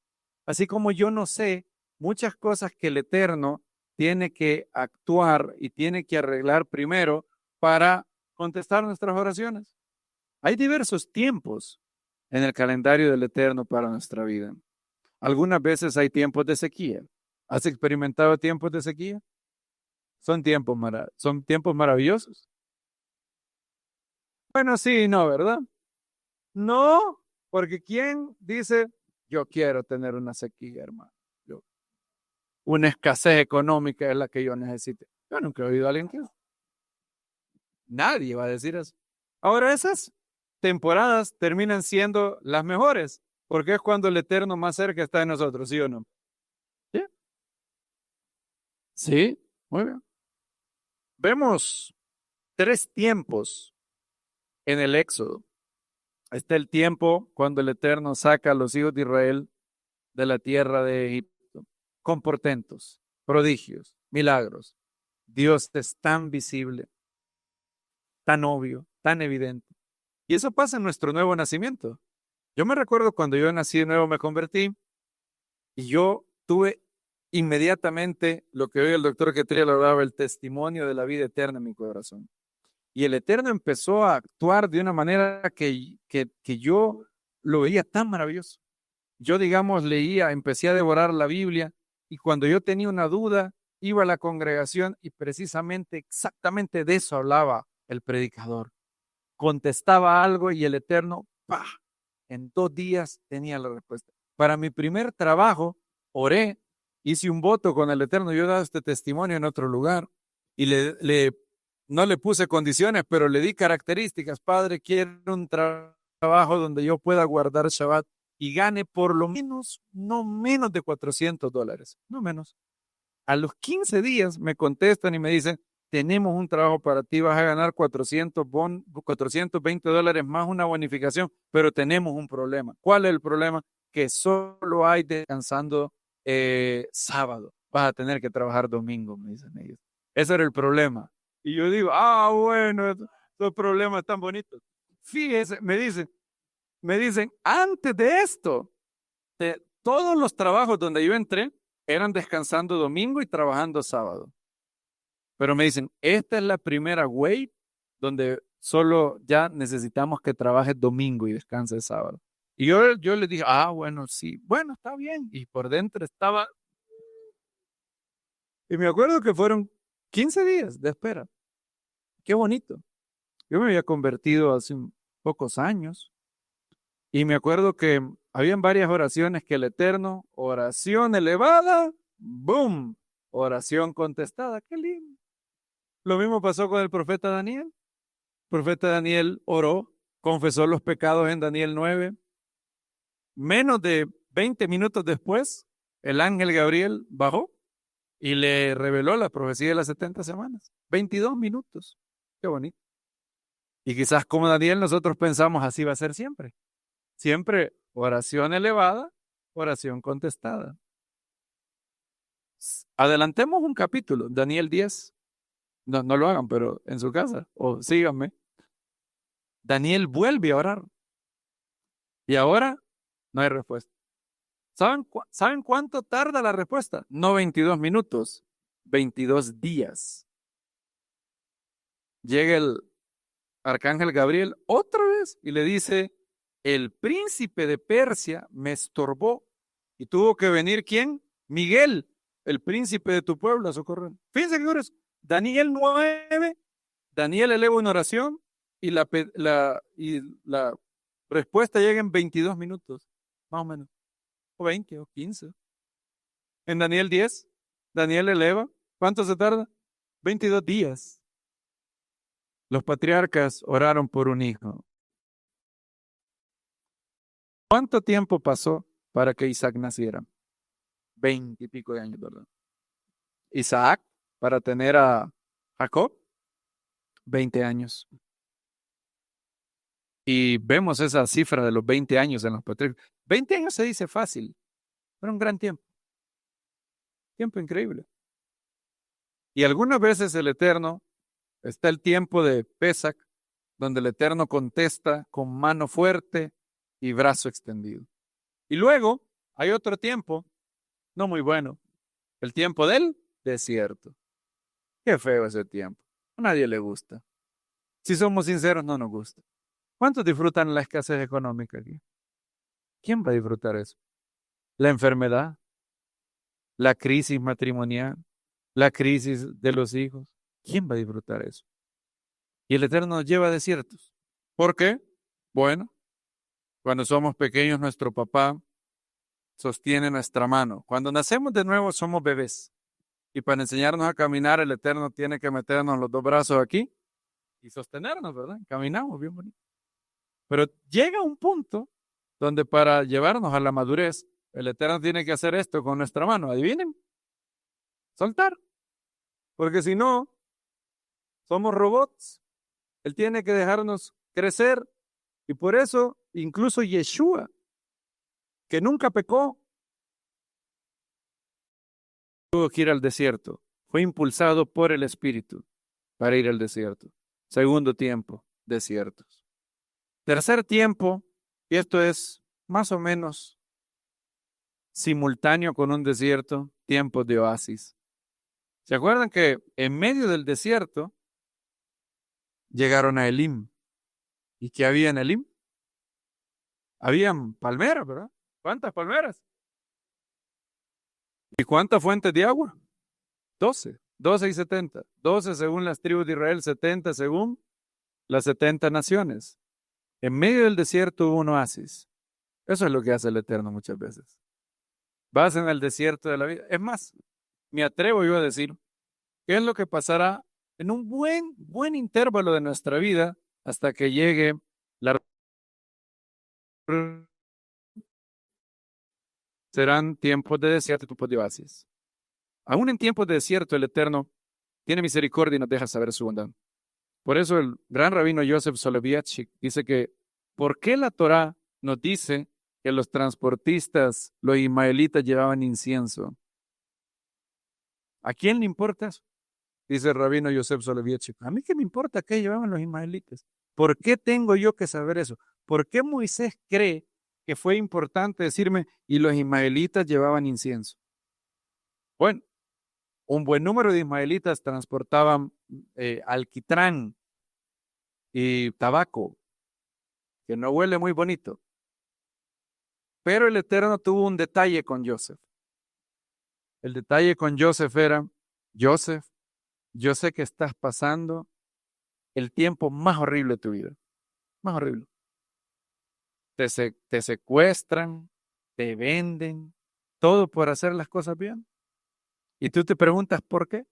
Así como yo no sé muchas cosas que el Eterno tiene que actuar y tiene que arreglar primero para contestar nuestras oraciones. Hay diversos tiempos en el calendario del Eterno para nuestra vida. Algunas veces hay tiempos de sequía, ¿Has experimentado tiempos de sequía? Son tiempos maravillosos. Bueno, sí y no, ¿verdad? No, porque ¿quién dice, yo quiero tener una sequía, hermano? Una escasez económica es la que yo necesite. Yo nunca he oído a alguien que nadie va a decir eso. Ahora esas temporadas terminan siendo las mejores, porque es cuando el Eterno más cerca está de nosotros, ¿sí o no? Sí, sí, muy bien. Vemos tres tiempos en el Éxodo. Está el tiempo cuando el Eterno saca a los hijos de Israel de la tierra de Egipto, con portentos, prodigios, milagros. Dios es tan visible, tan obvio, tan evidente. Y eso pasa en nuestro nuevo nacimiento. Yo me recuerdo cuando yo nací de nuevo, me convertí y yo tuve inmediatamente lo que hoy el doctor Getria lo hablaba, el testimonio de la vida eterna en mi corazón. Y el Eterno empezó a actuar de una manera que yo lo veía tan maravilloso. Yo, digamos, leía, empecé a devorar la Biblia y cuando yo tenía una duda, iba a la congregación y precisamente, exactamente de eso hablaba el predicador. Contestaba algo y el Eterno, ¡pah! En 2 días tenía la respuesta. Para mi primer trabajo, oré, hice un voto con el Eterno, yo he dado este testimonio en otro lugar y no le puse condiciones, pero le di características. Padre, quiero un trabajo donde yo pueda guardar Shabbat y gane por lo menos, no menos de $400, no menos. A los 15 días me contestan y me dicen, tenemos un trabajo para ti, vas a ganar $420 más una bonificación, pero tenemos un problema. ¿Cuál es el problema? Que solo hay descansando sábado. Vas a tener que trabajar domingo, me dicen ellos. Ese era el problema. Y yo digo, bueno, esos problemas tan bonitos. Fíjese, me dicen, antes de esto, todos los trabajos donde yo entré eran descansando domingo y trabajando sábado. Pero me dicen, esta es la primera wave donde solo ya necesitamos que trabajes domingo y descanses sábado. Y yo le dije, bueno, sí, bueno, está bien. Y por dentro estaba, y me acuerdo que fueron 15 días de espera. Qué bonito. Yo me había convertido hace pocos años y me acuerdo que habían varias oraciones que el Eterno, oración elevada, boom, oración contestada. Qué lindo. Lo mismo pasó con el profeta Daniel. El profeta Daniel oró, confesó los pecados en Daniel 9. Menos de 20 minutos después, el ángel Gabriel bajó y le reveló la profecía de las 70 semanas. 22 minutos. Qué bonito. Y quizás como Daniel nosotros pensamos así va a ser siempre. Siempre oración elevada, oración contestada. Adelantemos un capítulo, Daniel 10. No, no lo hagan, pero en su casa, o síganme. Daniel vuelve a orar. Y ahora no hay respuesta. ¿Saben cuánto tarda la respuesta? No 22 minutos, 22 días. Llega el arcángel Gabriel otra vez y le dice, el príncipe de Persia me estorbó y tuvo que venir ¿quién? Miguel, el príncipe de tu pueblo a socorrer. Fíjense que Daniel 9, Daniel eleva una oración y la respuesta llega en 22 minutos, más o menos, o 20 o 15. En Daniel 10, Daniel eleva, ¿cuánto se tarda? 22 días. Los patriarcas oraron por un hijo. ¿Cuánto tiempo pasó para que Isaac naciera? 20 y pico de años, ¿verdad? Isaac, para tener a Jacob, 20 años. Y vemos esa cifra de los 20 años en los patriarcas. 20 años se dice fácil, pero un gran tiempo. Tiempo increíble. Y algunas veces el Eterno, está el tiempo de Pesach, donde el Eterno contesta con mano fuerte y brazo extendido. Y luego hay otro tiempo, no muy bueno, el tiempo del desierto. Qué feo ese tiempo. A nadie le gusta. Si somos sinceros, no nos gusta. ¿Cuántos disfrutan la escasez económica aquí? ¿Quién va a disfrutar eso? La enfermedad, la crisis matrimonial, la crisis de los hijos. ¿Quién va a disfrutar eso? Y el Eterno nos lleva a desiertos. ¿Por qué? Bueno, cuando somos pequeños, nuestro papá sostiene nuestra mano. Cuando nacemos de nuevo, somos bebés. Y para enseñarnos a caminar, el Eterno tiene que meternos los dos brazos aquí y sostenernos, ¿verdad? Caminamos bien bonito. Pero llega un punto donde para llevarnos a la madurez, el Eterno tiene que hacer esto con nuestra mano. Adivinen, soltar. Porque si no, somos robots. Él tiene que dejarnos crecer. Y por eso, incluso Yeshua, que nunca pecó, tuvo que ir al desierto. Fue impulsado por el Espíritu para ir al desierto. Segundo tiempo, desiertos. Tercer tiempo, y esto es más o menos simultáneo con un desierto, tiempos de oasis. ¿Se acuerdan que en medio del desierto llegaron a Elim? ¿Y qué había en Elim? Habían palmeras, ¿verdad? ¿Cuántas palmeras? ¿Y cuántas fuentes de agua? 12. 12 y 70. 12 según las tribus de Israel, 70 según las 70 naciones. En medio del desierto hubo un oasis. Eso es lo que hace el Eterno muchas veces. Vas en el desierto de la vida. Es más, me atrevo yo a decir, ¿qué es lo que pasará en un buen intervalo de nuestra vida hasta que llegue la... Serán tiempos de desierto y tiempos de oasis. Aún en tiempos de desierto, el Eterno tiene misericordia y nos deja saber su bondad. Por eso el gran rabino Joseph Soloveitchik dice que, ¿por qué la Torá nos dice que los transportistas, los ismaelitas, llevaban incienso? ¿A quién le importa eso? Dice el rabino Joseph Soloveitchik. ¿A mí qué me importa qué llevaban los ismaelitas? ¿Por qué tengo yo que saber eso? ¿Por qué Moisés cree que fue importante decirme y los ismaelitas llevaban incienso? Bueno, un buen número de ismaelitas transportaban alquitrán y tabaco, que no huele muy bonito. Pero el Eterno tuvo un detalle con Joseph. El detalle con Joseph era, Joseph, yo sé que estás pasando el tiempo más horrible de tu vida, más horrible. Te secuestran, te venden, todo por hacer las cosas bien. Y tú te preguntas por qué.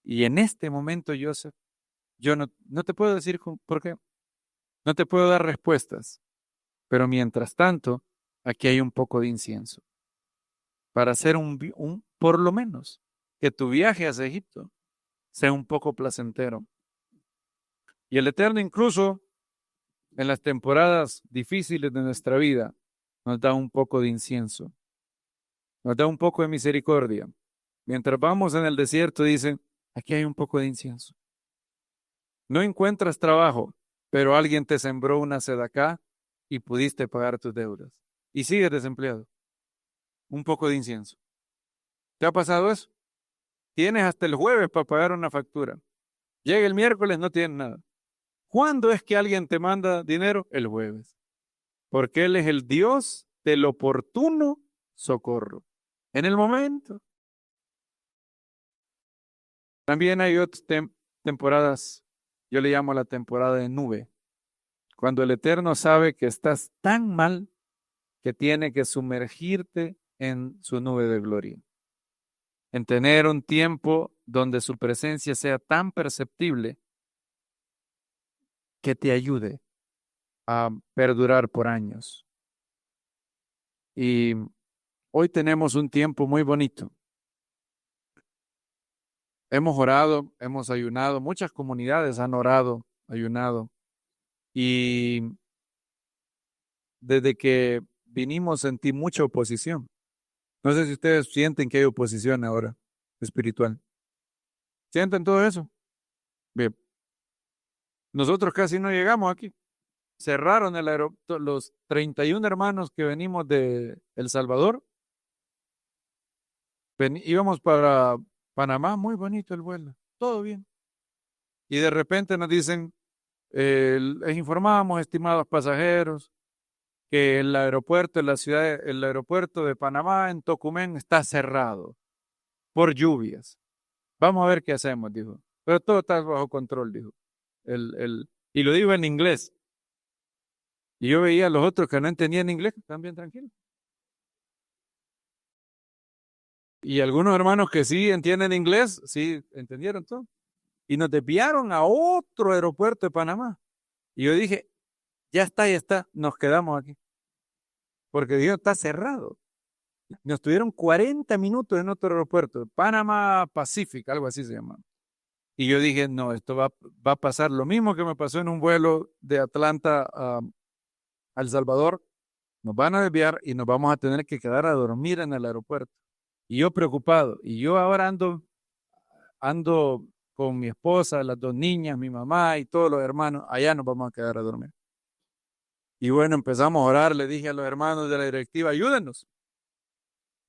Y en este momento, Joseph, yo no te puedo decir por qué. No te puedo dar respuestas. Pero mientras tanto, aquí hay un poco de incienso. Para hacer por lo menos, que tu viaje hacia Egipto sea un poco placentero. Y el Eterno incluso en las temporadas difíciles de nuestra vida nos da un poco de incienso, nos da un poco de misericordia. Mientras vamos en el desierto, dice, aquí hay un poco de incienso. No encuentras trabajo, pero alguien te sembró una sedacá y pudiste pagar tus deudas. Y sigues desempleado. Un poco de incienso. ¿Te ha pasado eso? Tienes hasta el jueves para pagar una factura. Llega el miércoles, no tienes nada. ¿Cuándo es que alguien te manda dinero? El jueves. Porque Él es el Dios del oportuno socorro. En el momento. También hay otras temporadas, yo le llamo la temporada de nube, cuando el Eterno sabe que estás tan mal que tiene que sumergirte en su nube de gloria. En tener un tiempo donde su presencia sea tan perceptible que te ayude a perdurar por años. Y hoy tenemos un tiempo muy bonito. Hemos orado, hemos ayunado, muchas comunidades han orado, ayunado. Y desde que vinimos sentí mucha oposición. No sé si ustedes sienten que hay oposición ahora espiritual. ¿Sienten todo eso? Bien. Nosotros casi no llegamos aquí. Cerraron el aeropuerto, los 31 hermanos que venimos de El Salvador. Íbamos para Panamá, muy bonito el vuelo, todo bien. Y de repente nos dicen, les informamos, estimados pasajeros, que el aeropuerto, el aeropuerto de Panamá en Tocumen está cerrado por lluvias. Vamos a ver qué hacemos, dijo. Pero todo está bajo control, dijo. Y lo dijo en inglés. Y yo veía a los otros que no entendían inglés, están bien tranquilos. Y algunos hermanos que sí entienden inglés, sí entendieron todo. Y nos desviaron a otro aeropuerto de Panamá. Y yo dije, ya está, nos quedamos aquí. Porque Dios está cerrado. Nos tuvieron 40 minutos en otro aeropuerto, Panama Pacific, algo así se llama. Y yo dije, no, esto va a pasar lo mismo que me pasó en un vuelo de Atlanta a El Salvador. Nos van a desviar y nos vamos a tener que quedar a dormir en el aeropuerto. Y yo preocupado. Y yo ahora ando con mi esposa, las dos niñas, mi mamá y todos los hermanos. Allá nos vamos a quedar a dormir. Y bueno, empezamos a orar. Le dije a los hermanos de la directiva, ayúdenos.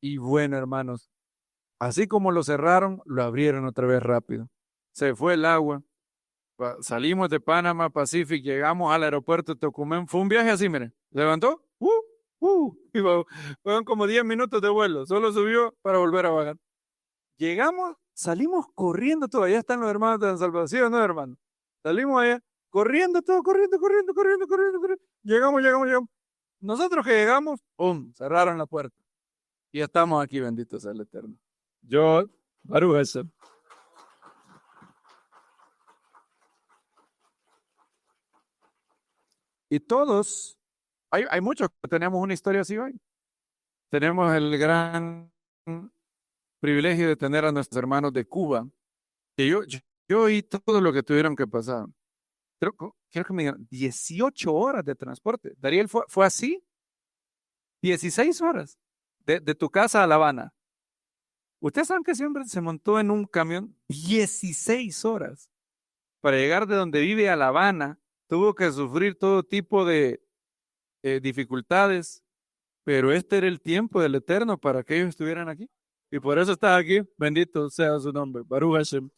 Y bueno, hermanos, así como lo cerraron, lo abrieron otra vez rápido. Se fue el agua. Salimos de Panama Pacific, llegamos al aeropuerto de Tocumen. Fue un viaje así, miren. Levantó. Y fueron como 10 minutos de vuelo. Solo subió para volver a bajar. Llegamos, salimos corriendo todavía están los hermanos de San Salvador, ¿sí o no, hermano? Salimos allá, corriendo todo, corriendo. Llegamos. Nosotros que llegamos, ¡pum! Cerraron la puerta. Y estamos aquí, bendito sea el Eterno. Yo, Baruch Hashem. Y todos, hay muchos que tenemos una historia así hoy. Tenemos el gran privilegio de tener a nuestros hermanos de Cuba, que yo oí todo lo que tuvieron que pasar. Quiero que me digan, 18 horas de transporte. Dariel, ¿fue así? 16 horas de tu casa a La Habana. Ustedes saben que ese hombre se montó en un camión 16 horas para llegar de donde vive a La Habana. Tuvo que sufrir todo tipo de dificultades, pero este era el tiempo del Eterno para que ellos estuvieran aquí. Y por eso está aquí. Bendito sea su nombre. Baruch Hashem.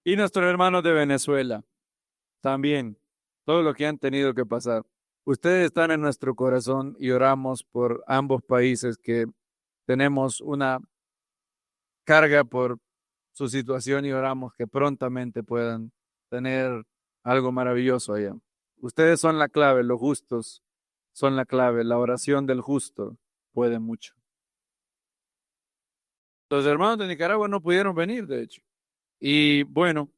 Y nuestros hermanos de Venezuela también, todo lo que han tenido que pasar. Ustedes están en nuestro corazón y oramos por ambos países que tenemos una carga por su situación y oramos que prontamente puedan tener algo maravilloso allá. Ustedes son la clave, los justos son la clave. La oración del justo puede mucho. Los hermanos de Nicaragua no pudieron venir, de hecho. Y bueno,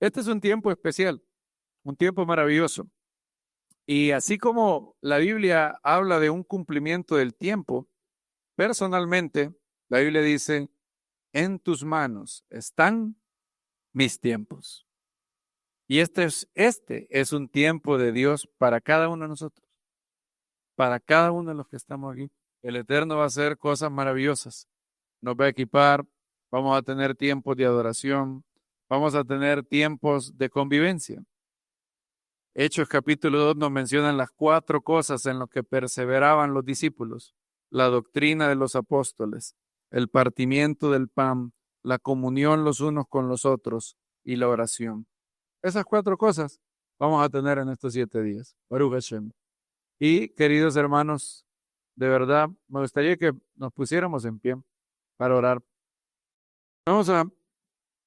este es un tiempo especial, un tiempo maravilloso. Y así como la Biblia habla de un cumplimiento del tiempo, personalmente, la Biblia dice, en tus manos están mis tiempos. Y este es un tiempo de Dios para cada uno de nosotros, para cada uno de los que estamos aquí. El Eterno va a hacer cosas maravillosas. Nos va a equipar, vamos a tener tiempos de adoración, vamos a tener tiempos de convivencia. Hechos capítulo 2 nos mencionan las 4 cosas en las que perseveraban los discípulos: la doctrina de los apóstoles, el partimiento del pan, la comunión los unos con los otros y la oración. Esas 4 cosas vamos a tener en estos 7 días. Baruch Hashem. Y queridos hermanos, de verdad, me gustaría que nos pusiéramos en pie para orar. Vamos a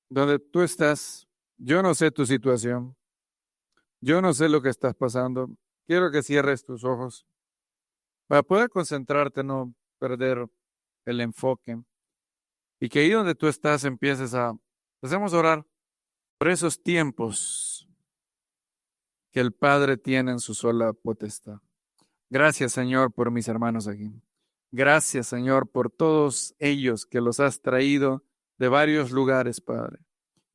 donde tú estás. Yo no sé tu situación. Yo no sé lo que estás pasando. Quiero que cierres tus ojos para poder concentrarte, no perder el enfoque. Y que ahí donde tú estás empieces empecemos a orar por esos tiempos que el Padre tiene en su sola potestad. Gracias, Señor, por mis hermanos aquí. Gracias, Señor, por todos ellos que los has traído de varios lugares, Padre.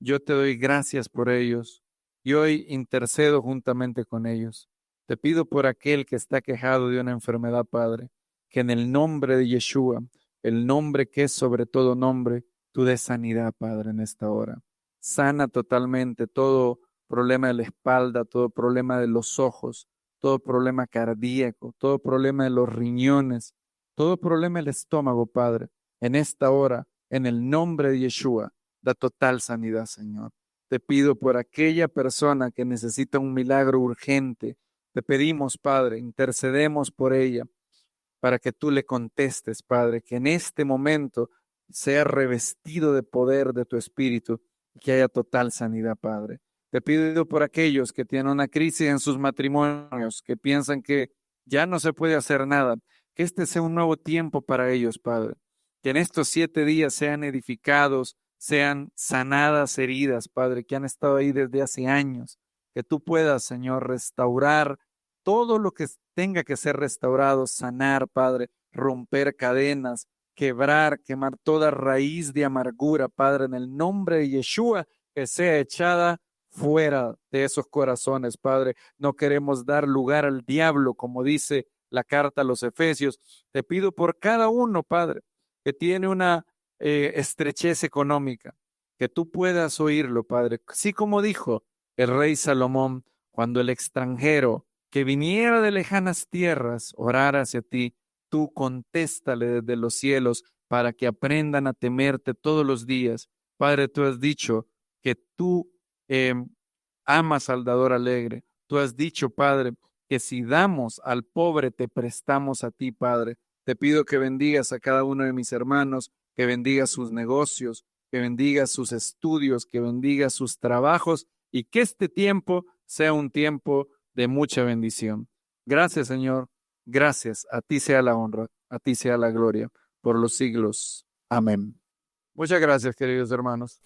Yo te doy gracias por ellos y hoy intercedo juntamente con ellos. Te pido por aquel que está quejado de una enfermedad, Padre, que en el nombre de Yeshua, el nombre que es sobre todo nombre, tú des sanidad, Padre, en esta hora. Sana totalmente todo problema de la espalda, todo problema de los ojos, todo problema cardíaco, todo problema de los riñones, todo problema del estómago, Padre. En esta hora, en el nombre de Yeshua, da total sanidad, Señor. Te pido por aquella persona que necesita un milagro urgente. Te pedimos, Padre, intercedemos por ella para que tú le contestes, Padre, que en este momento sea revestido de poder de tu Espíritu y que haya total sanidad, Padre. Te pido por aquellos que tienen una crisis en sus matrimonios, que piensan que ya no se puede hacer nada, que este sea un nuevo tiempo para ellos, Padre. Que en estos 7 días sean edificados, sean sanadas heridas, Padre, que han estado ahí desde hace años. Que tú puedas, Señor, restaurar todo lo que tenga que ser restaurado, sanar, Padre, romper cadenas, quemar toda raíz de amargura, Padre, en el nombre de Yeshua, que sea echada fuera de esos corazones, Padre. No queremos dar lugar al diablo, como dice la carta a los Efesios. Te pido por cada uno, Padre, que tiene una estrechez económica, que tú puedas oírlo, Padre. Así como dijo el rey Salomón, cuando el extranjero que viniera de lejanas tierras orar hacia ti, tú contéstale desde los cielos para que aprendan a temerte todos los días. Padre, tú has dicho que tú eh, amas al dador alegre. Tú has dicho, Padre, que si damos al pobre, te prestamos a ti, Padre. Te pido que bendigas a cada uno de mis hermanos, que bendigas sus negocios, que bendigas sus estudios, que bendigas sus trabajos y que este tiempo sea un tiempo de mucha bendición. Gracias, Señor. Gracias. A ti sea la honra, a ti sea la gloria por los siglos. Amén. Muchas gracias, queridos hermanos.